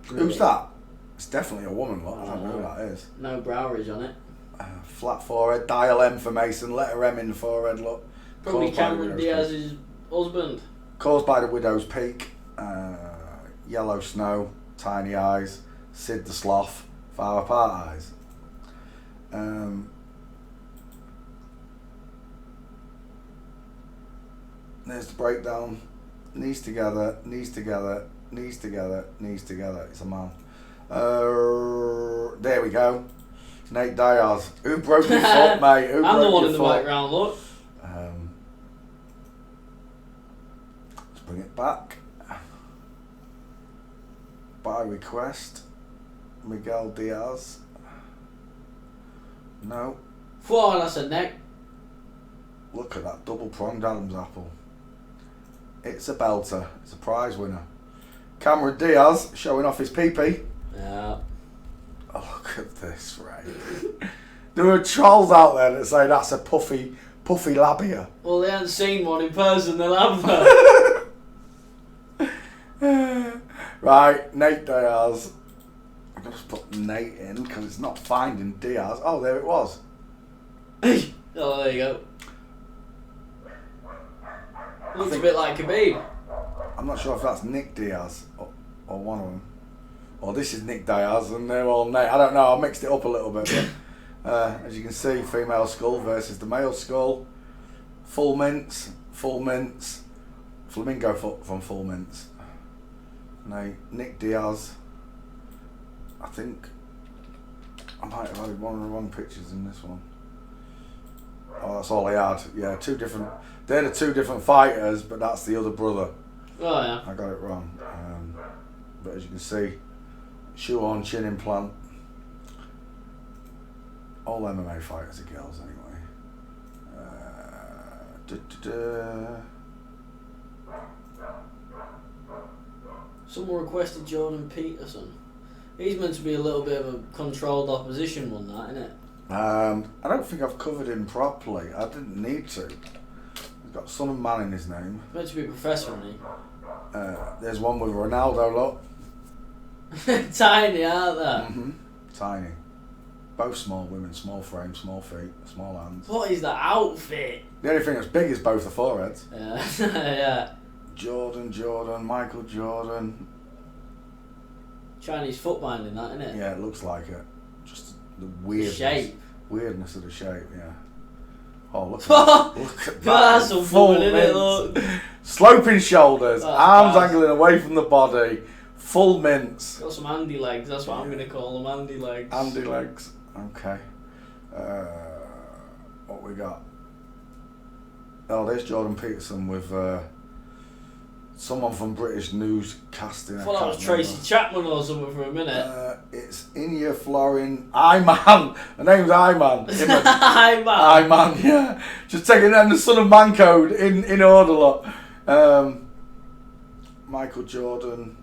Who's that? It's definitely a woman, look. I don't know who that is. No brow ridge on it. Flat forehead, dial M for Mason, letter M in the forehead, look. Probably Caused by the Cameron widow's Diaz's husband. Caused by the widow's peak, yellow snow, tiny eyes, Sid the sloth, far apart eyes. There's the breakdown. Knees together, knees together, knees together, knees together. It's a man. There we go. It's Nate Diaz. Who broke your foot, mate? Who I'm broke the one your in the foot? background, look. Let's bring it back. By request, Miguel Diaz. No. Whoa, that's a neck. Look at that double pronged Adam's apple. It's a belter. It's a prize winner. Cameron Diaz showing off his pee-pee. Yeah. Oh, look at this, right? There are trolls out there that say that's a puffy labia. Well, they haven't seen one in person, they'll have that. Right, Nate Diaz. I'm going to put Nate in because it's not finding Diaz. Oh, there it was. Oh, there you go. Looks a bit like Khabib. I'm not sure if that's Nick Diaz or one of them. Or this is Nick Diaz and they're all Nate. I don't know, I mixed it up a little bit. But, as you can see, female skull versus the male skull. Full mints. Flamingo foot from Full Mints. Nick Diaz. I think I might have added one of the wrong pictures in this one. Oh, that's all I had. Yeah, they're the two different fighters, but that's the other brother. Oh, yeah. I got it wrong. But as you can see, shoe on, chin implant. All MMA fighters are girls anyway. Someone requested Jordan Peterson. He's meant to be a little bit of a controlled opposition one, that, isn't it? I don't think I've covered him properly. I didn't need to. He's got Son of Man in his name. He's meant to be a professor, isn't he? There's one with Ronaldo, look. Tiny, aren't they? Mm-hmm. Tiny. Both small women, small frame, small feet, small hands. What is that outfit? The only thing that's big is both the foreheads. Yeah. Yeah. Jordan, Michael Jordan. Chinese foot binding, that, isn't it? Yeah, it looks like it. Just the The weirdness. shape. Weirdness of the shape, yeah. Oh, look at Look that. Look at that. That's some Full fun, isn't it? mints. Look. Sloping shoulders, That's arms class. angling away from the body, full mints. Got some Andy legs, that's what I'm going to call them, Andy legs. Andy legs. Okay. What we got? Oh, there's Jordan Peterson with someone from British newscasting. I thought that was Tracy Chapman or something for a minute. It's Inya Florin. Iman. Her name's Iman. Hi, man. Iman, yeah. Just taking them the Son of Man code in order, lot. Michael Jordan.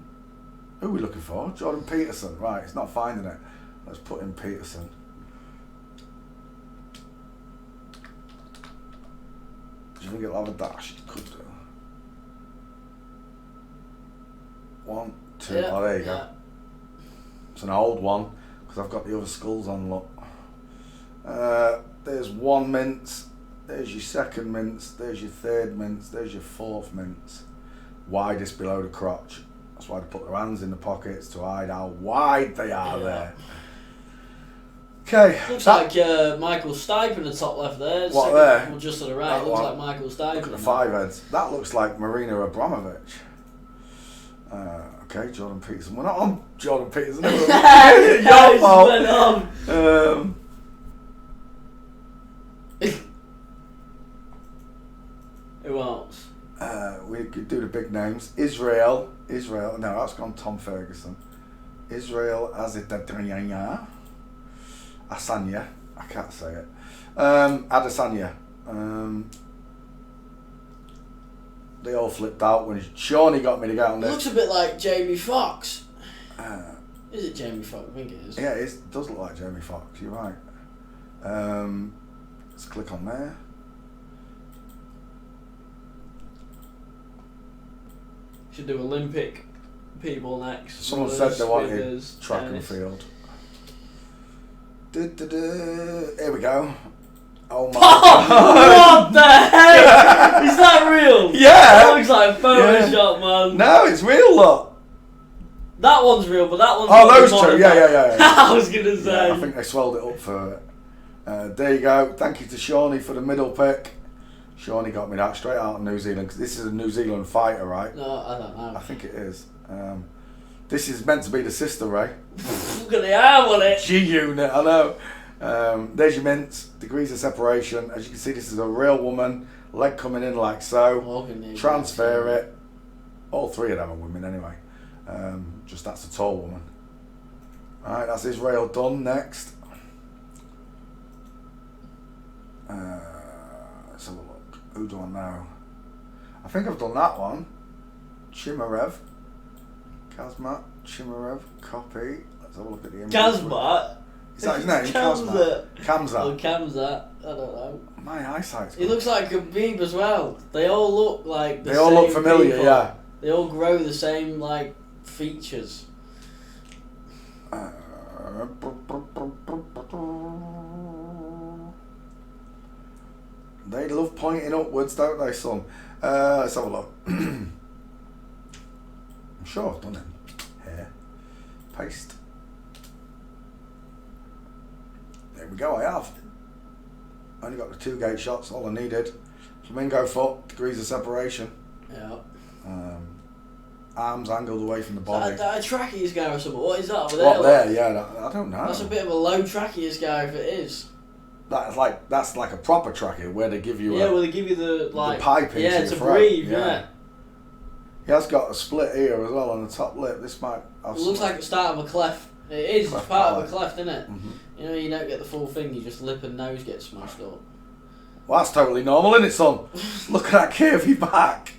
Who are we looking for? Jordan Peterson. Right, it's not finding it. Let's put in Peterson. Do you think it'll have a dash? It could do. 1, 2. Yeah, Oh, there you yeah. go. It's an old one because I've got the other skulls on. Look. There's one mince. There's your second mince. There's your third mince. There's your fourth mince. Widest below the crotch. That's why they put their hands in the pockets to hide how wide they are there. Okay. Looks like Michael Stipe in the top left there. What Second, there? well, just to the right. That Looks one. like Michael Stipe. Look at the five heads. That looks like Marina Abramovich. Okay, Jordan Peterson. We're not on Jordan Peterson. Your fault. Went on. Who else? We could do the big names. Israel. No, that's gone Tom Ferguson. Israel Adesanya. Asanya. I can't say it. Adesanya. They all flipped out when Shawnee got me to get on It this. looks a bit like Jamie Foxx. Is it Jamie Foxx? I think it is. Yeah, it does look like Jamie Foxx. You're right. Let's click on there. Should do Olympic people next. Someone said they wanted spinners, track and tennis. field. Here we go. Oh my What the heck? Is that real? Yeah. That looks like Photoshop, man. No, it's real, look. That one's real, but that one's Oh, not those modified. two. Yeah. I was gonna say. Yeah, I think they swelled it up for it. There you go. Thank you to Shawnee for the middle pick. Shawnee got me that straight out of New Zealand, because this is a New Zealand fighter, right? No, I don't know. I think it is. This is meant to be the sister, Ray. Look at the arm on it. G-unit, I know. There's your mints, degrees of separation. As you can see, this is a real woman. Leg coming in like so. Transfer it. All three of them are women anyway. Just that's a tall woman. Alright, that's Israel done. Next. Let's have a look. Who do I know? I think I've done that one. Chimarev. Kazmat. Chimarev. Copy. Let's have a look at the image. Kazmat? Is that his name? Kamzat. Kamzat. Or Kamzat. I don't know. My eyesight's He good. looks like Khabib as well. They all look like the They all same look familiar, people. yeah. They all grow the same like features. They love pointing upwards, don't they, son? Let's have a look. I'm sure I've done it. Here. Paste. There we go, I have. Only got the 2 gate shots, all I needed. Flamingo foot, degrees of separation. Yeah. Arms angled away from the body. That a tracheus guy or something. What is that over there? What there? Yeah, I don't know. That's a bit of a low tracheus guy if it is. That's like a proper trachea where they give you Well they give you the like pipe into your to throat. breathe. Yeah. He has got a split ear as well on the top lip. This might have It looks like the start of a cleft. It is. Cleft It's part palate. of a cleft, isn't it? Mhm. You know, you don't get the full thing. You just lip and nose get smashed up. Well, that's totally normal, isn't it, son? Look at that curvy back.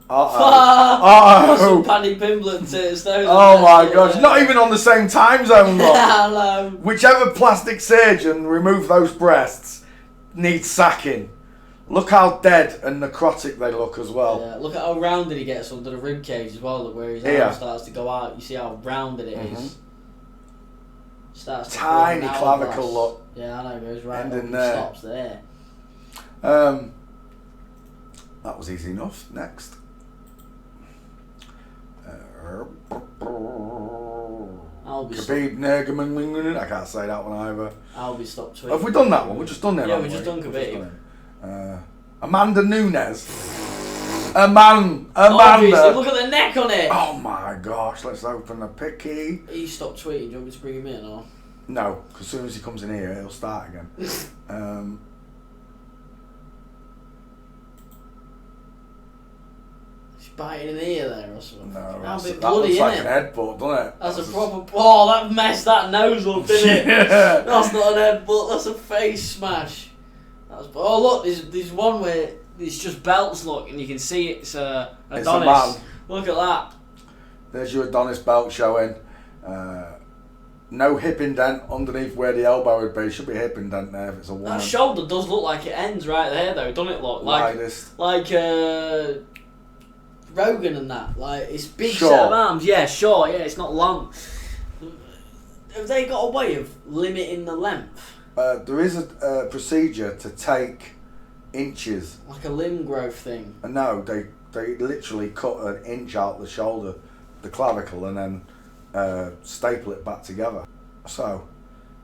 Some Paddy Pimblett tits. Oh my gosh, not even on the same time zone, look. Hello. Whichever plastic surgeon removed those breasts needs sacking. Look how dead and necrotic they look as well. Yeah, look at how rounded he gets under the rib cage as well, where his Yeah. arm starts to go out. You see how rounded it is. Starts to Tiny form an clavicle hourglass. look. Yeah, I know, goes right End up in and there. stops there. That was easy enough. Next. Khabib Nurmagomedov. I can't say that one either. I'll be stopped tweeting. Have we done that one? We've just done them. Yeah, haven't we've just we? done We've just Khabib. done it. Amanda Nunes. Amanda. Obviously, look at the neck on it. Oh my gosh, let's open the picky. He stopped tweeting. Do you want me to bring him in or? No, because as soon as he comes in here, he'll start again. He's biting an ear there or something. No, That's a bit that bloody, looks like innit? an headbutt, doesn't it? That's a proper. Oh, that messed that nose up, didn't it? Yeah. That's not an headbutt. That's a face smash. That's. Oh look, there's one where it's just belts. Look, and you can see it's Adonis. It's a man. Look at that. There's your Adonis belt showing. No hip indent underneath where the elbow would be. Should be a hip indent there if it's a woman. That shoulder does look like it ends right there, though, doesn't it? Look Widest. like Rogan and that. Like it's big Short. set of arms. Yeah, short. Yeah, it's not long. Have they got a way of limiting the length? There is a procedure to take inches. Like a limb growth thing. No, they literally cut an inch out the shoulder, the clavicle, and then staple it back together. So,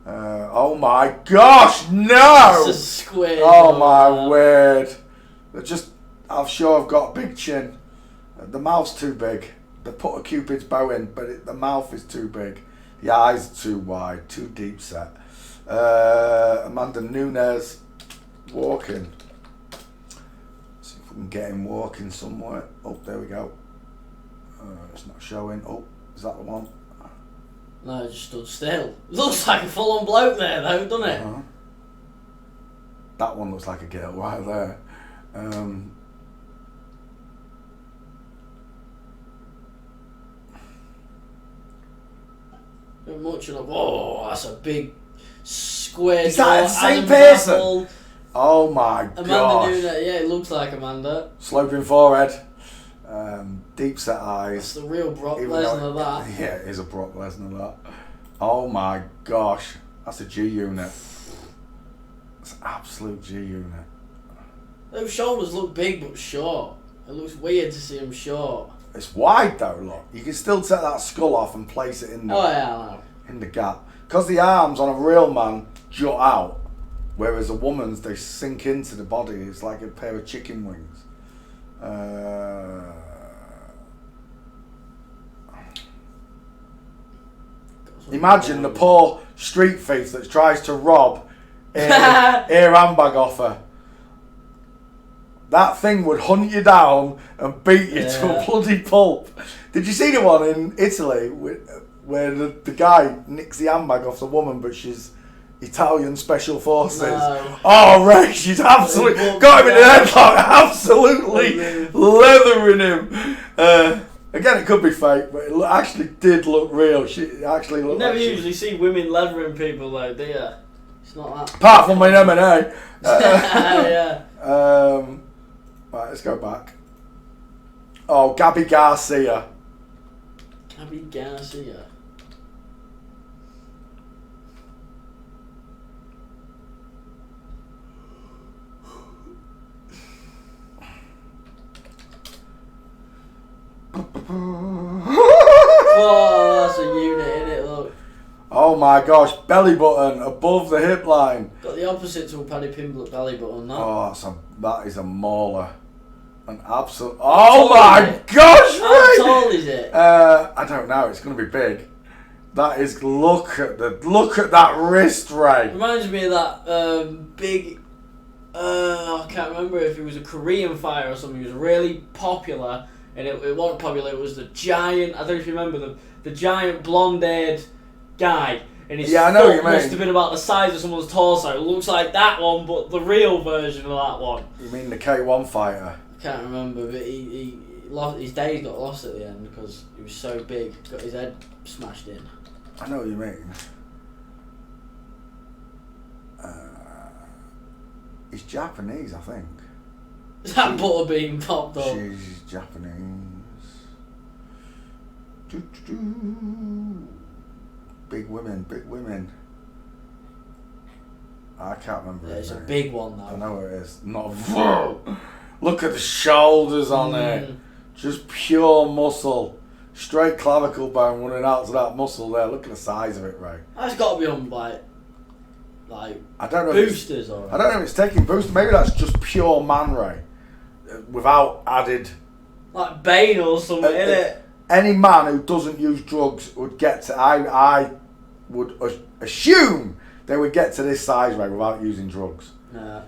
oh my gosh, no! It's a squid. Oh my word! I'm sure I've got a big chin. The mouth's too big. They put a Cupid's bow in, but the mouth is too big. The eyes are too wide, too deep set. Amanda Nunes walking. See if we can get him walking somewhere. Oh, there we go. It's not showing. Oh, is that the one? No, it just stood still. Looks like a full-on bloke there, though, doesn't it? Uh-huh. That one looks like a girl right there. Much of whoa, that's a big square. Is that jaw, the same Adam's person? apple. Oh my Amanda gosh. Nunes, yeah, it looks like Amanda. Sloping forehead. Deep set That's eyes. the real Brock Even Lesnar, though that. Yeah, it is a Brock Lesnar, that. Oh my gosh. That's a G unit. That's an absolute G unit. Those shoulders look big but short. It looks weird to see them short. It's wide though, look. You can still take that skull off and place it in the, Oh yeah, I know. in the gap. Because the arms on a real man jut out, whereas a woman's, they sink into the body. It's like a pair of chicken wings. Imagine the poor street thief that tries to rob a handbag off her. That thing would hunt you down and beat you to a bloody pulp. Did you see the one in Italy where the guy nicks the handbag off the woman, but she's Italian special forces? No. Oh, Ray, she's absolutely got him in the headlock, absolutely leathering him. Again, it could be fake, but it actually did look real. She actually looked. You never like usually see women leathering people though, do you? It's not that. Apart from in M&A. Yeah. Right, let's go back. Oh, Gabby Garcia. Gabby Garcia. Oh, that's a unit, innit? Look. Oh my gosh, belly button above the hip line. Got the opposite to a Paddy Pimblett belly button, that. Oh, that is a mauler. An absolute. Oh my gosh, How Ray! tall is it? I don't know. It's going to be big. That is. Look at that wrist, Ray. Reminds me of that big. I can't remember if it was a Korean fighter or something. He was really popular, and it wasn't popular. It was the giant. I don't know if you remember the giant blonde-haired guy. And his I know what you foot mean. must have been about the size of someone's torso. It looks like that one, but the real version of that one. You mean the K1 fighter? I can't remember, but he lost, his days got lost at the end because he was so big. Got his head smashed in. I know what you mean. He's Japanese, I think. Is that butterbean popped up? She's Japanese. Doo-doo-doo. Big women. I can't remember. Yeah, it's a name. big one though. I know it is. Not. Look at the shoulders on it. Just pure muscle. Straight clavicle bone running out to that muscle there. Look at the size of it, Ray. That's got to be on like I don't know. boosters or. I don't know if it's taking boosters. Maybe that's just pure man Ray, without added. Like Bane or something, innit? Any man who doesn't use drugs would get to. I would assume they would get to this size, Ray, without using drugs. Nah.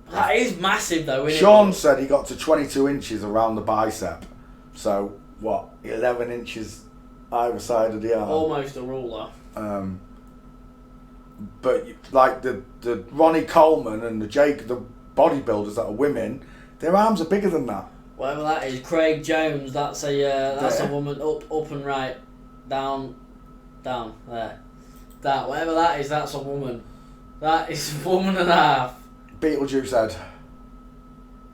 That is massive though, isn't Sean it? said he got to 22 inches around the bicep. So, what, 11 inches either side of the arm. Almost a ruler. But like the Ronnie Coleman and the bodybuilders that are women, their arms are bigger than that. Whatever that is, Craig Jones. That's a woman. Up and right, down, there. That whatever that is, that's a woman. That is a woman and a half. Beetlejuice head.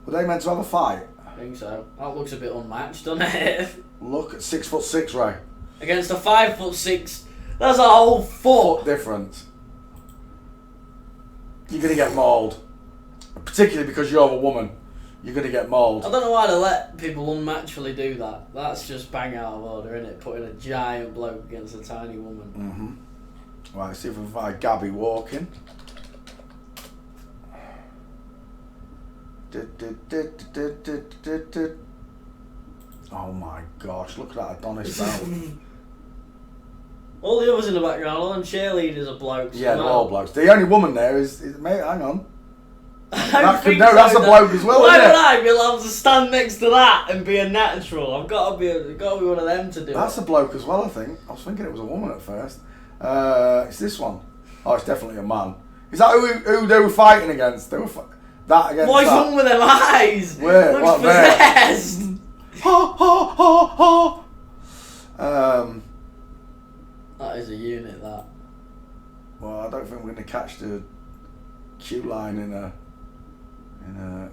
Were they meant to have a fight? I think so. That looks a bit unmatched, doesn't it? Look at 6'6", Ray. Against a 5'6", that's a whole foot. Difference. You're gonna get mauled, particularly because you're a woman. You're gonna get mauled. I don't know why they let people unnaturally do that. That's just bang out of order, isn't it? Putting a giant bloke against a tiny woman. Right, see if we can find Gabby walking. Oh my gosh, look at that Adonis belt. All the others in the background, all them cheerleaders are blokes. Yeah, they're all blokes. The only woman there is mate, hang on. That's a bloke as well, why isn't would it? I be allowed to stand next to that and be a natural? I've got to be one of them to do That's it. a bloke as well, I think. I was thinking it was a woman at first. It's this one. Oh, it's definitely a man. Is that who they were fighting against? They were that against What's that? wrong with them eyes? Where? Looks What, there? possessed. Ha ha ha ha. That is a unit, that. Well, I don't think we're going to catch the Q-line in a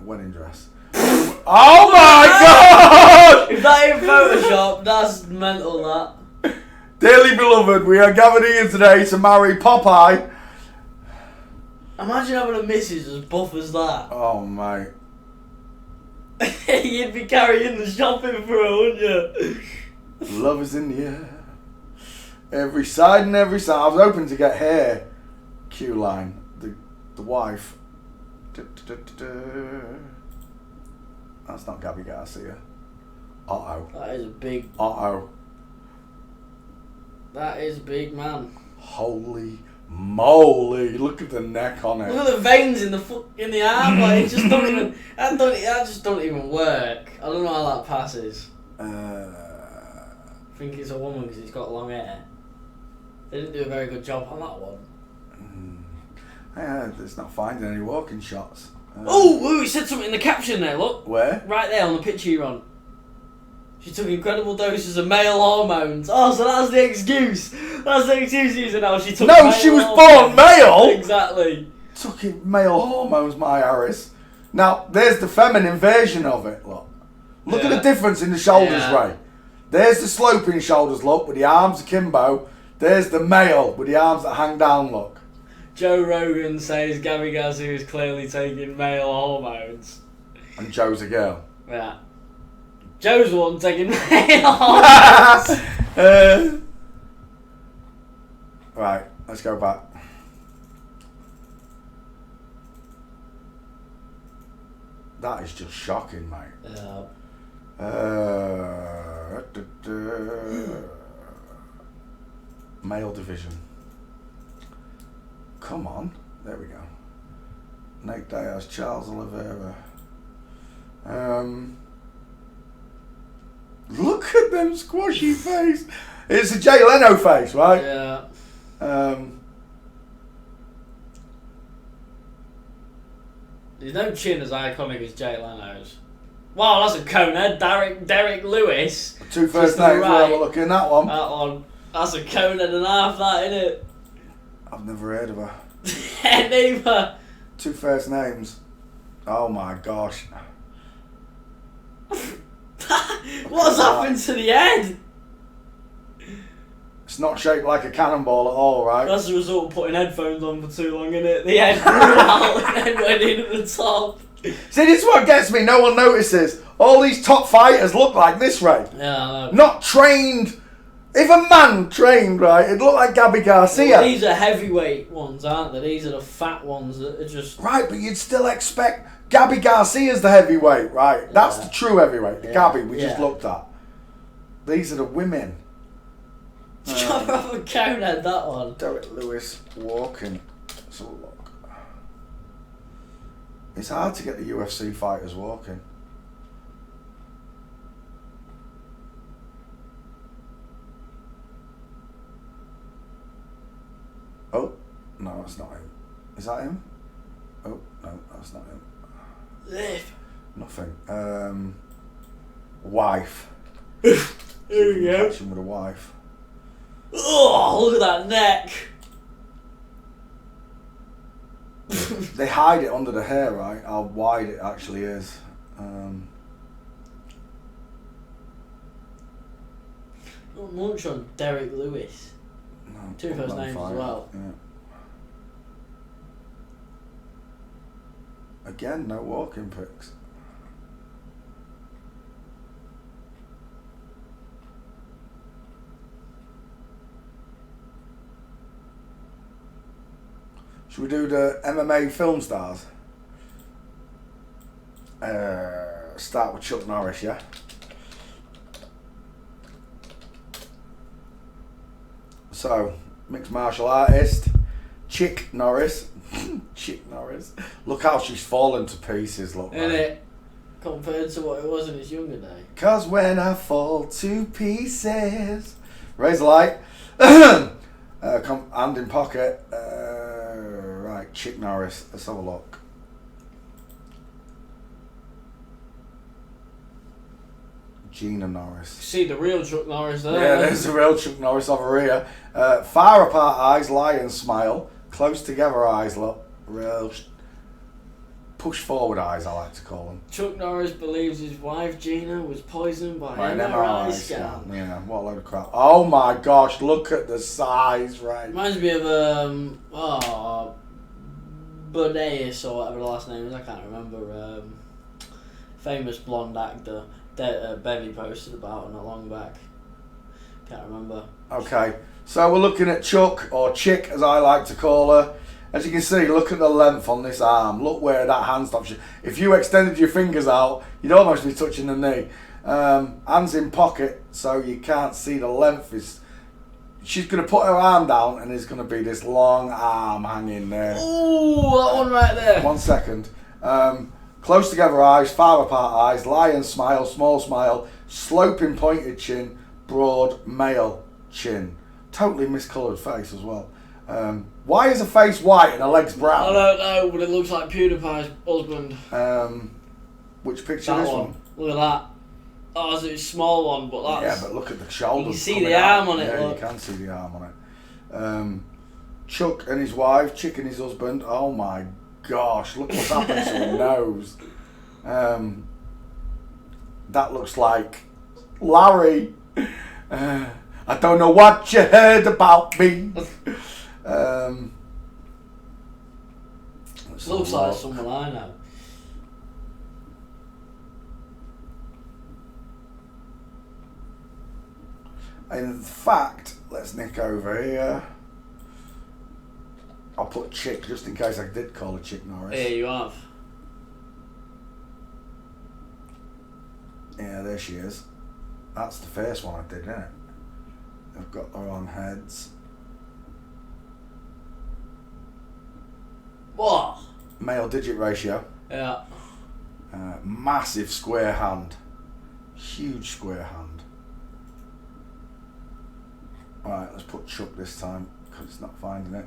wedding dress. Oh my God! If that ain't Photoshop, that's mental, that. Dearly beloved, we are gathered here today to marry Popeye. Imagine having a missus as buff as that. Oh, mate. You'd be carrying the shopping for her, wouldn't you? Love is in the air. Every side and every side. I was hoping to get hair. Q-line. The wife. That's not Gabby Garcia. Uh-oh. That is a big... Uh-oh. That is big, man. Holy moly. Look at the neck on it. Look at the veins in the arm. Like, it just don't even... That just don't even work. I don't know how that passes. I think it's a woman because it's got long hair. They didn't do a very good job on that one. Yeah, it's not finding any walking shots. He said something in the caption there, look. Where? Right there on the picture you're on. She took incredible doses of male hormones. Oh, so that's the excuse. That's the excuse using now. She took No, she was born male. Exactly. Took male hormones, my Harris. Now, there's the feminine version of it, look. Look at the difference in the shoulders, Ray. There's the sloping shoulders, look, with the arms akimbo. There's the male with the arms that hang down, look. Joe Rogan says Gabby Garcia is clearly taking male hormones. And Joe's a girl. Yeah. Joe's the one taking male hormones. Right, let's go back. That is just shocking, mate. Yeah. Male division. Come on. There we go. Nate Diaz, Charles Oliveira. Look at them squashy face. It's a Jay Leno face, right? Yeah. There's no chin as iconic as Jay Leno's. Wow, that's a conehead. Derek Lewis. Two first names, right. we're looking at that one. That one. That's a conehead and a half, that, innit? I've never heard of her. Neither. Two first names. Oh my gosh. What's happened to the head? It's not shaped like a cannonball at all, right? That's the result of putting headphones on for too long, innit? The head grew out and then went in at the top. See, this is what gets me. No one notices. All these top fighters look like this, right? Yeah, I know. Not trained. If a man trained, right, it'd look like Gabby Garcia. Well, these are heavyweight ones, aren't they? These are the fat ones that are just... Right, but you'd still expect... Gabby Garcia's the heavyweight, right? That's the true heavyweight. The Gabby we just looked at. These are the women. Proper conehead, that one. Derek Lewis walking. Let's have a look. It's hard to get the UFC fighters walking. Oh, no, that's not him. Is that him? Oh, no, that's not him. Liv. Nothing. Wife. There we go. Catch him with a wife. Oh, look at that neck. They hide it under the hair, right? How wide it actually is. Not much on Derek Lewis. No, Two first names as well. Yeah. Again, no walking pics. Should we do the MMA film stars? Start with Chuck Norris, yeah? So, mixed martial artist, Chick Norris. Chick Norris. Look how she's fallen to pieces, look. Isn't it? Compared to what it was in its younger day. 'Cause when I fall to pieces. Razor light. Hand in pocket. Right, Chick Norris. Let's have a look. Gina Norris. See the real Chuck Norris there. Yeah, there's the real Chuck Norris over here. Far apart eyes, lion smile. Close together eyes, look. Real push forward eyes, I like to call them. Chuck Norris believes his wife Gina was poisoned by an an MRI scan. Yeah, what a load of crap. Oh my gosh, look at the size, right? Reminds me of Bodeas or whatever the last name is. I can't remember. Famous blonde actor that Bevy posted about not long back. Can't remember. Okay, so we're looking at Chuck, or Chick as I like to call her. As you can see, look at the length on this arm. Look where that hand stops. If you extended your fingers out, you'd almost be touching the knee. Hands in pocket, so you can't see the length. She's going to put her arm down, and there's going to be this long arm hanging there. Ooh, that one right there. 1 second. Close together eyes, far apart eyes, lion smile, small smile, sloping pointed chin, broad male chin. Totally miscoloured face as well. Why is her face white and her legs brown? I don't know, but it looks like PewDiePie's husband. Which picture That is one. Look at that. Oh, it's a small one, but that's... Yeah, but look at the shoulders. You can see coming the out. arm on it, Yeah, look. you can see the arm on it. Chuck and his wife, Chick and his husband. Oh my gosh, look what's happened to her nose. That looks like Larry. I don't know what you heard about me. Looks like someone I know. In fact, let's nick over here. I'll put Chick just in case I did call her Chick Norris. Here you have. Yeah, there she is. That's the first one I did, isn't it? I've got her on heads. What? Male digit ratio. Yeah. Massive square hand. Huge square hand. Alright, let's put Chuck this time because it's not finding it.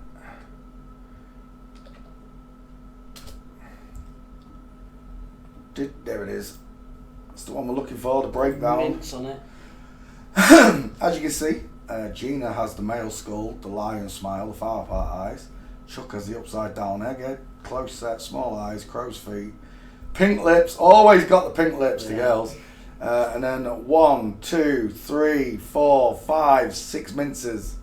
There it is. That's the one we're looking for, the breakdown. Mints on it. As you can see, Gina has the male skull, the lion smile, the far apart eyes. Chuck has the upside down egghead, close set, small eyes, crow's feet, pink lips. Always got the pink lips, the girls. And then 1, 2, 3, 4, 5, 6 minces.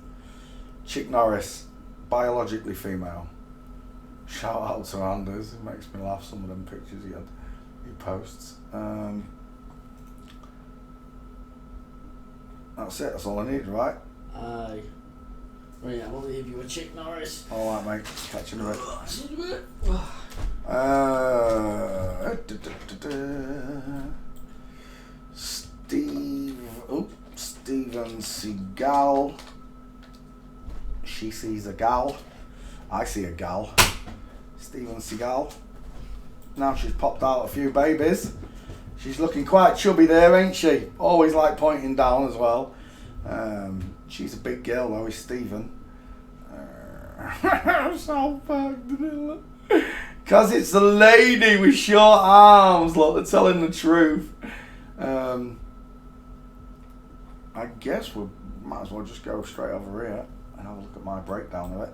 Chick Norris, biologically female. Shout out to Anders. It makes me laugh, some of them pictures he posts. That's it, that's all I need, right? Aye. Right, I will leave you a Chick Norris. Alright, mate. Catch you in a bit. Steven Seagal. She sees a gal. I see a gal. Steven Seagal. Now she's popped out a few babies. She's looking quite chubby there, ain't she? Always like pointing down as well. She's a big girl though, is Stephen. So fucked. Because it's a lady with short arms. Look, they're telling the truth. I guess we might as well just go straight over here and have a look at my breakdown of it.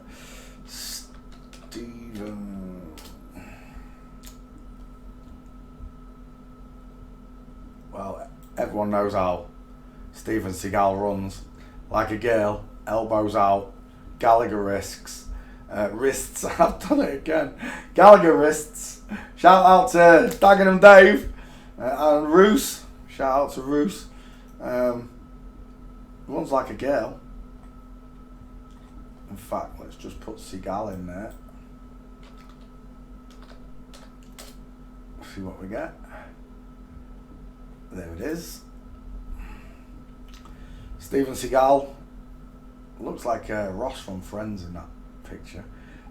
Stephen. Well, everyone knows how Steven Seagal runs. Like a girl, elbows out, Gallagher wrists. I've done it again. Gallagher wrists. Shout out to Dagenham Dave and Roos. Shout out to Roos. Runs like a girl. In fact, let's just put Seagal in there. See what we get. There it is. Steven Seagal looks like Ross from Friends in that picture.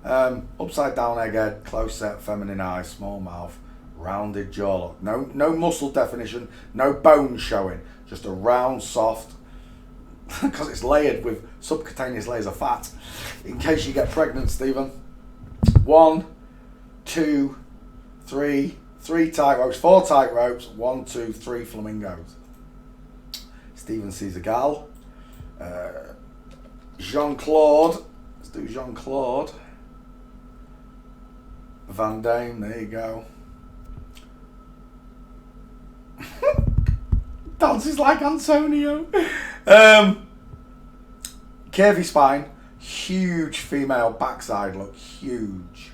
Upside down egghead, close set, feminine eyes, small mouth, rounded jaw. No muscle definition, no bones showing. Just a round, soft, because it's layered with subcutaneous layers of fat. In case you get pregnant, Stephen. 1, 2, 3. 3 tight ropes, 4 tight ropes, 1, 2, 3 flamingos. Steven Seagal. Jean-Claude. Let's do Jean-Claude. Van Damme, there you go. Dances like Antonio. Curvy spine, huge female backside look, huge.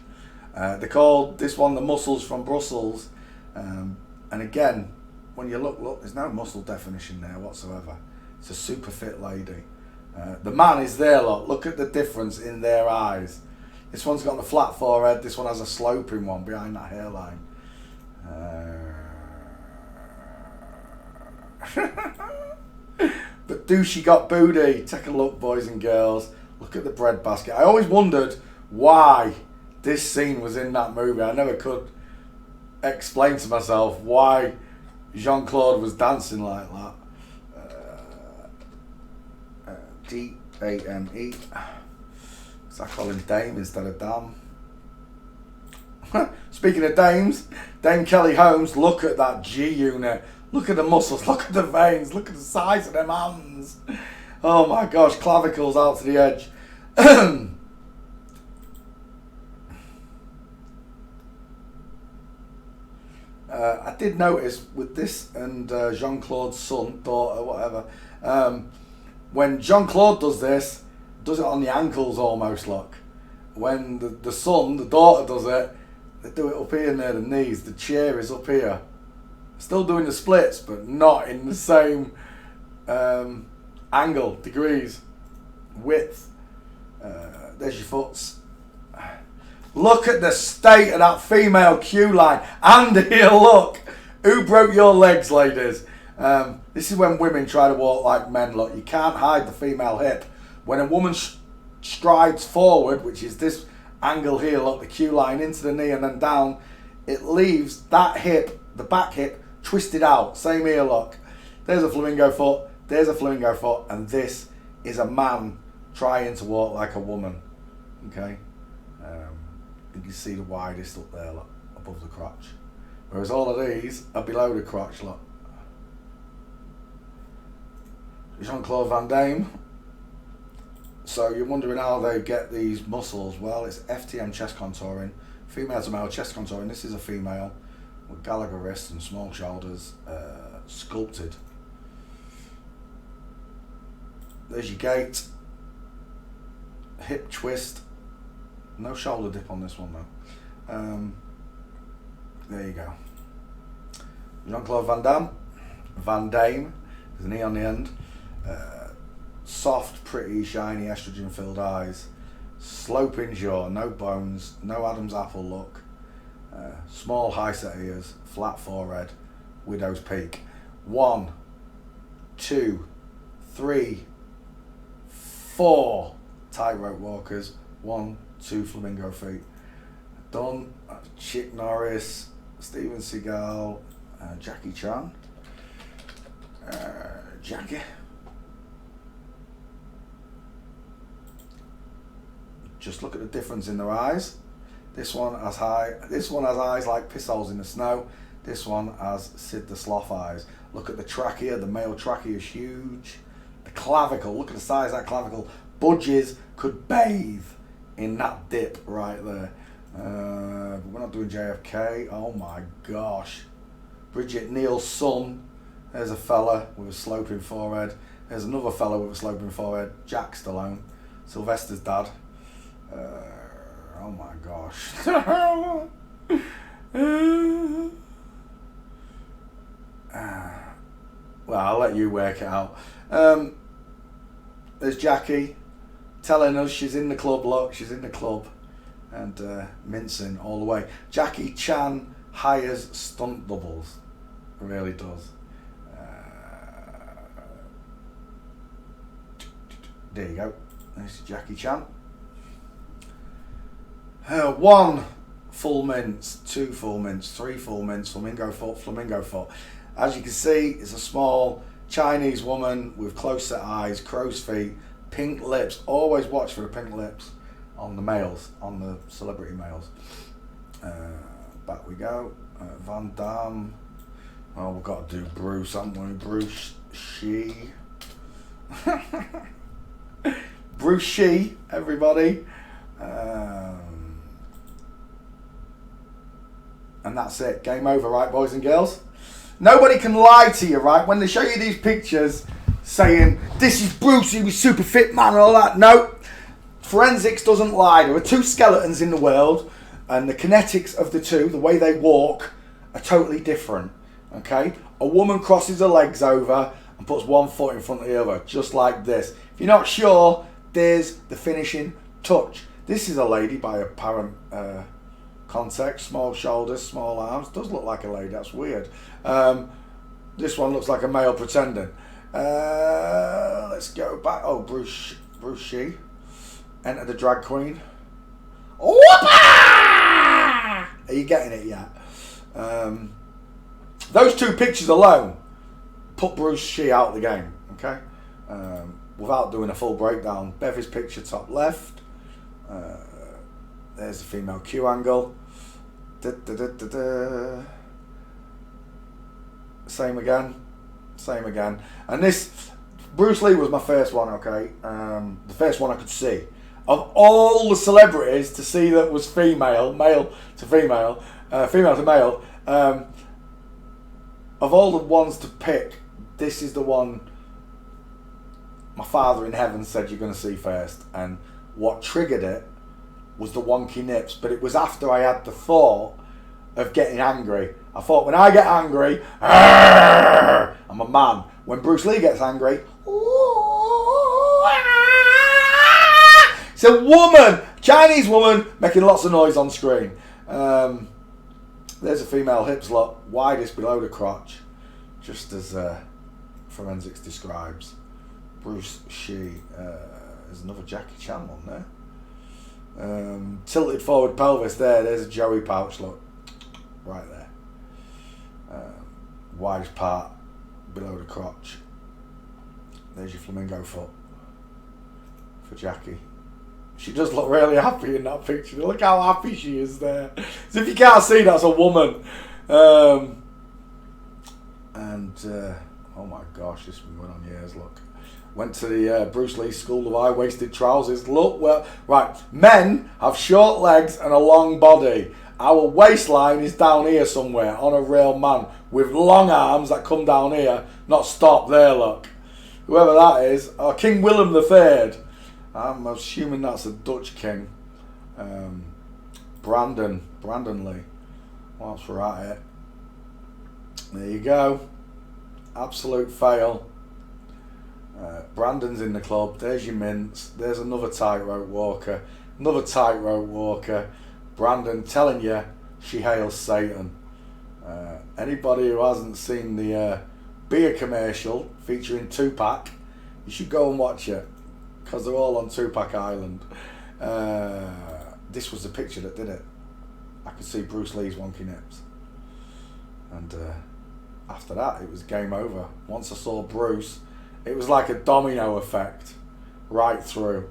They called this one the muscles from Brussels. And again, when you look, there's no muscle definition there whatsoever. It's a super fit lady. The man is there, look at the difference in their eyes. This one's got a flat forehead, this one has a sloping one behind that hairline. But do she got booty? Take a look, boys and girls. Look at the breadbasket. I always wondered why this scene was in that movie. I never could explain to myself why Jean-Claude was dancing like that. D-A-M-E. So I call him Dame instead of Dam. Speaking of dames, Dame Kelly Holmes, look at that G-unit. Look at the muscles, look at the veins, look at the size of them hands. Oh my gosh, clavicles out to the edge. I did notice with this and Jean-Claude's son, daughter, whatever, when Jean-Claude does this, does it on the ankles almost, look. When the son, the daughter does it, they do it up here near the knees. The chair is up here. Still doing the splits, but not in the same angle, degrees, width. There's your foots. Look at the state of that female Q line. And here, look. Who broke your legs, ladies? This is when women try to walk like men. Look, you can't hide the female hip. When a woman strides forward, which is this angle here, look, the Q line into the knee and then down, it leaves that hip, the back hip, twisted out. Same here, look. There's a flamingo foot, there's a flamingo foot, and this is a man trying to walk like a woman. Okay? You can see the widest up there, look, above the crotch. Whereas all of these are below the crotch, look. Jean-Claude Van Damme. So you're wondering how they get these muscles. Well, it's FTM chest contouring, female to male chest contouring. This is a female with Gallagher wrists and small shoulders, sculpted. There's your gait, hip twist. No shoulder dip on this one though. There you go. Jean-Claude Van Damme. There's an E on the end. Soft, pretty, shiny, estrogen-filled eyes, sloping jaw, no bones, no Adam's apple look, small high-set ears, flat forehead, widow's peak. 1, 2, 3, 4 tightrope walkers, 1, 2 flamingo feet. Done. Chick Norris, Steven Seagal, Jackie Chan, Jackie. Just look at the difference in their eyes. This one has eyes like piss holes in the snow. This one has Sid the Sloth eyes. Look at the trachea, the male trachea is huge. The clavicle, look at the size of that clavicle. Budgies could bathe in that dip right there. But we're not doing JFK. Oh my gosh. Bridget Neal's son. There's a fella with a sloping forehead. There's another fella with a sloping forehead. Jack Stallone. Sylvester's dad. Oh my gosh. Well, I'll let you work it out. There's Jackie telling us she's in the club, look, she's in the club. And mincing all the way. Jackie Chan hires stunt doubles. Really does. There you go. There's Jackie Chan. 1 full mince, 2 full mince, 3 full mince, flamingo foot. As you can see, it's a small Chinese woman with close set eyes, crow's feet, pink lips. Always watch for the pink lips on the males, on the celebrity males. Back we go. Van Damme. Oh, we've got to do Bruce, haven't we? Bruce She. Bruce She, everybody. And that's it. Game over, right, boys and girls? Nobody can lie to you, right? When they show you these pictures saying, this is Bruce, he was super fit, man, and all that. No. Forensics doesn't lie. There are two skeletons in the world, and the kinetics of the two, the way they walk, are totally different. Okay? A woman crosses her legs over and puts one foot in front of the other, just like this. If you're not sure, there's the finishing touch. This is a lady by apparent context. Small shoulders, small arms. Does look like a lady. That's weird. This one looks like a male pretending. Let's go back. Oh, Bruce Shee. Enter the drag queen. Whoopah! Are you getting it yet? Those two pictures alone put Bruce Shee out of the game. Okay, without doing a full breakdown. Bevy's picture top left. There's the female Q angle. Same again. And this Bruce Lee was my first one. Okay, the first one I could see. Of all the celebrities to see that was female, male to female, female to male, of all the ones to pick, this is the one my father in heaven said you're going to see first. And what triggered it was the wonky nips. But it was after I had the thought of getting angry. I thought, when I get angry, I'm a man. When Bruce Lee gets angry, it's a woman, Chinese woman, making lots of noise on screen. There's a female hips look, widest below the crotch, just as forensics describes. Bruce Shee. There's another Jackie Chan one there. Tilted forward pelvis there. There's a Joey pouch look, right there. Widest part below the crotch. There's your flamingo foot for Jackie. She does look really happy in that picture. Look how happy she is there. As if you can't see, that's a woman. Oh my gosh, this has been going on years, look. Went to the Bruce Lee School of High-Waisted Trousers. Look, well, right. Men have short legs and a long body. Our waistline is down here somewhere on a real man with long arms that come down here, not stop there, look. Whoever that is, or King Willem III. I'm assuming that's a Dutch king. Brandon Lee. Well, that's right. There you go. Absolute fail. Brandon's in the club. There's your mints. There's another tightrope walker. Brandon telling you she hails Satan. Anybody who hasn't seen the beer commercial featuring Tupac, you should go and watch it, because they're all on Tupac Island. This was the picture that did it. I could see Bruce Lee's wonky nips. And after that, it was game over. Once I saw Bruce, it was like a domino effect right through.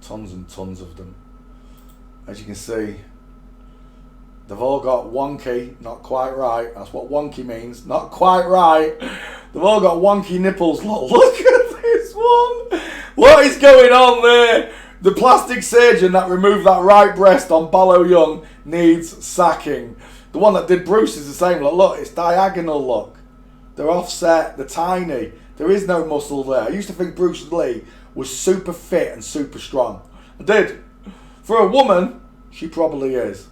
Tons and tons of them. As you can see, they've all got wonky, not quite right. That's what wonky means, not quite right. They've all got wonky nipples. Look at this one. What is going on there? The plastic surgeon that removed that right breast on Ballo Young needs sacking. The one that did Bruce is the same. Look, it's diagonal, look. They're offset, they're tiny. There is no muscle there. I used to think Bruce Lee was super fit and super strong. I did. For a woman, she probably is.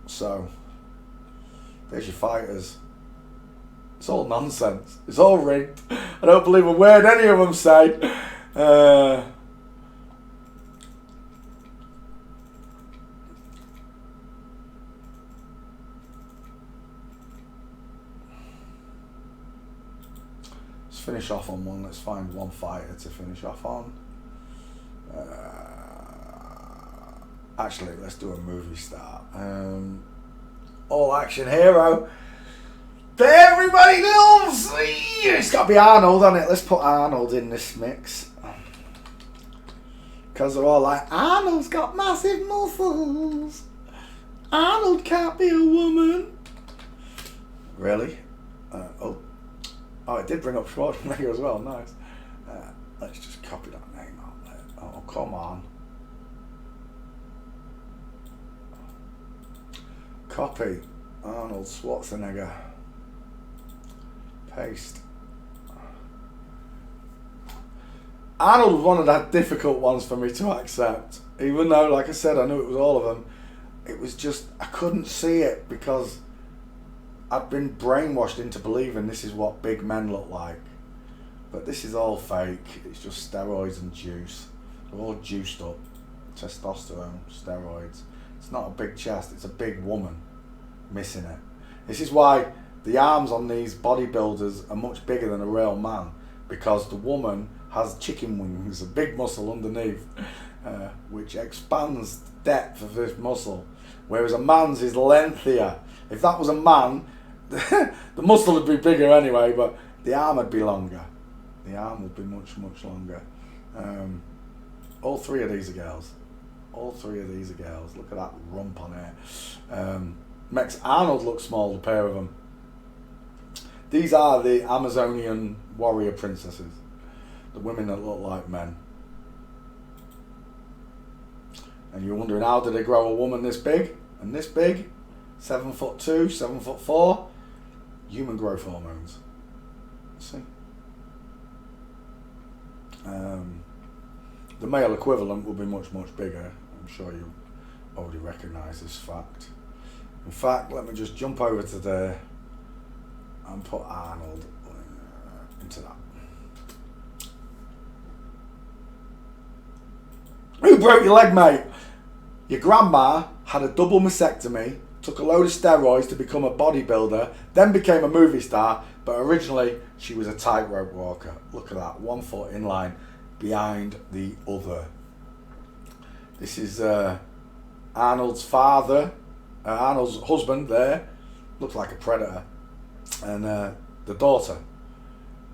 So, there's your fighters. It's all nonsense. It's all rigged. I don't believe a word any of them say. Let's finish off on one. Let's find one fighter to finish off on. Actually, let's do a movie star. All action hero that everybody loves. It's got to be Arnold, hasn't it? Let's put Arnold in this mix, because they're all like, Arnold's got massive muscles. Arnold can't be a woman. Really? Oh, it did bring up Schwarzenegger as well. Nice. Let's just copy that name out there. Oh, come on. Copy. Arnold Schwarzenegger. Paste. Arnold was one of the difficult ones for me to accept. Even though, like I said, I knew it was all of them. It was just, I couldn't see it because I'd been brainwashed into believing this is what big men look like. But this is all fake. It's just steroids and juice. They're all juiced up. Testosterone, steroids. It's not a big chest, it's a big woman missing it. This is why the arms on these bodybuilders are much bigger than a real man, because the woman has chicken wings, a big muscle underneath, which expands the depth of this muscle, whereas a man's is lengthier. If that was a man, the muscle would be bigger anyway, but the arm would be longer. The arm would be much, much longer. All three of these are girls. All three of these are girls. Look at that rump on here. Makes Arnold look small, the pair of them. These are the Amazonian warrior princesses. The women that look like men. And you're wondering, how do they grow a woman this big and this big? 7'2", 7'4". Human growth hormones. Let's see. The male equivalent will be much, much bigger. I'm sure you already recognise this fact. In fact, let me just jump over to there and put Arnold into that. Who broke your leg, mate? Your grandma had a double mastectomy, took a load of steroids to become a bodybuilder, then became a movie star, but originally she was a tightrope walker. Look at that, 1 foot in line behind the other. This is Arnold's father, Arnold's husband there, looks like a predator, and the daughter,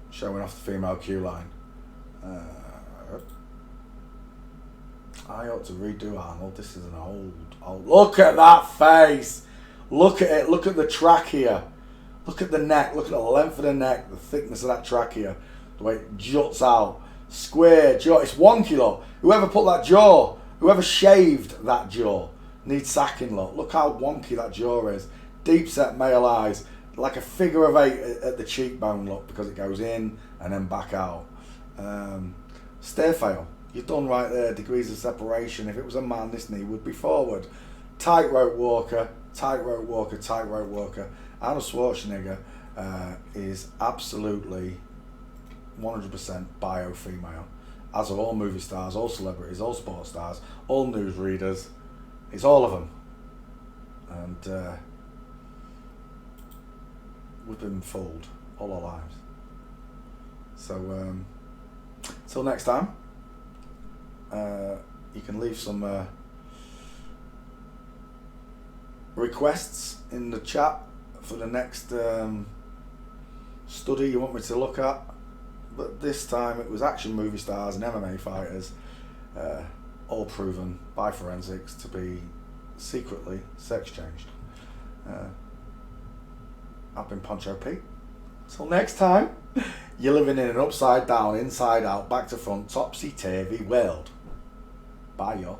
showing off the female Q line. I ought to redo Arnold. This is an old. Look at that face. Look at it. Look at the trachea. Look at the neck. Look at the length of the neck, the thickness of that trachea, the way it juts out. Square jaw. It's wonky, look. Whoever put that jaw, whoever shaved that jaw, needs sacking, look. Look how wonky that jaw is. Deep set male eyes, like a figure of 8 at the cheekbone, look, because it goes in and then back out. Stair fail. You're done right there. Degrees of separation. If it was a man, this knee would be forward. Tightrope walker, tightrope walker, tightrope walker. Arnold Schwarzenegger is absolutely 100% bio-female, as are all movie stars, all celebrities, all sports stars, all news readers. It's all of them. And we've been fooled all our lives. So, till next time, you can leave some requests in the chat for the next study you want me to look at. But this time it was action movie stars and MMA fighters, all proven by forensics to be secretly sex changed. I've been Poncho Pete. Till next time, you're living in an upside down, inside out, back to front, topsy-turvy world. Bye, y'all.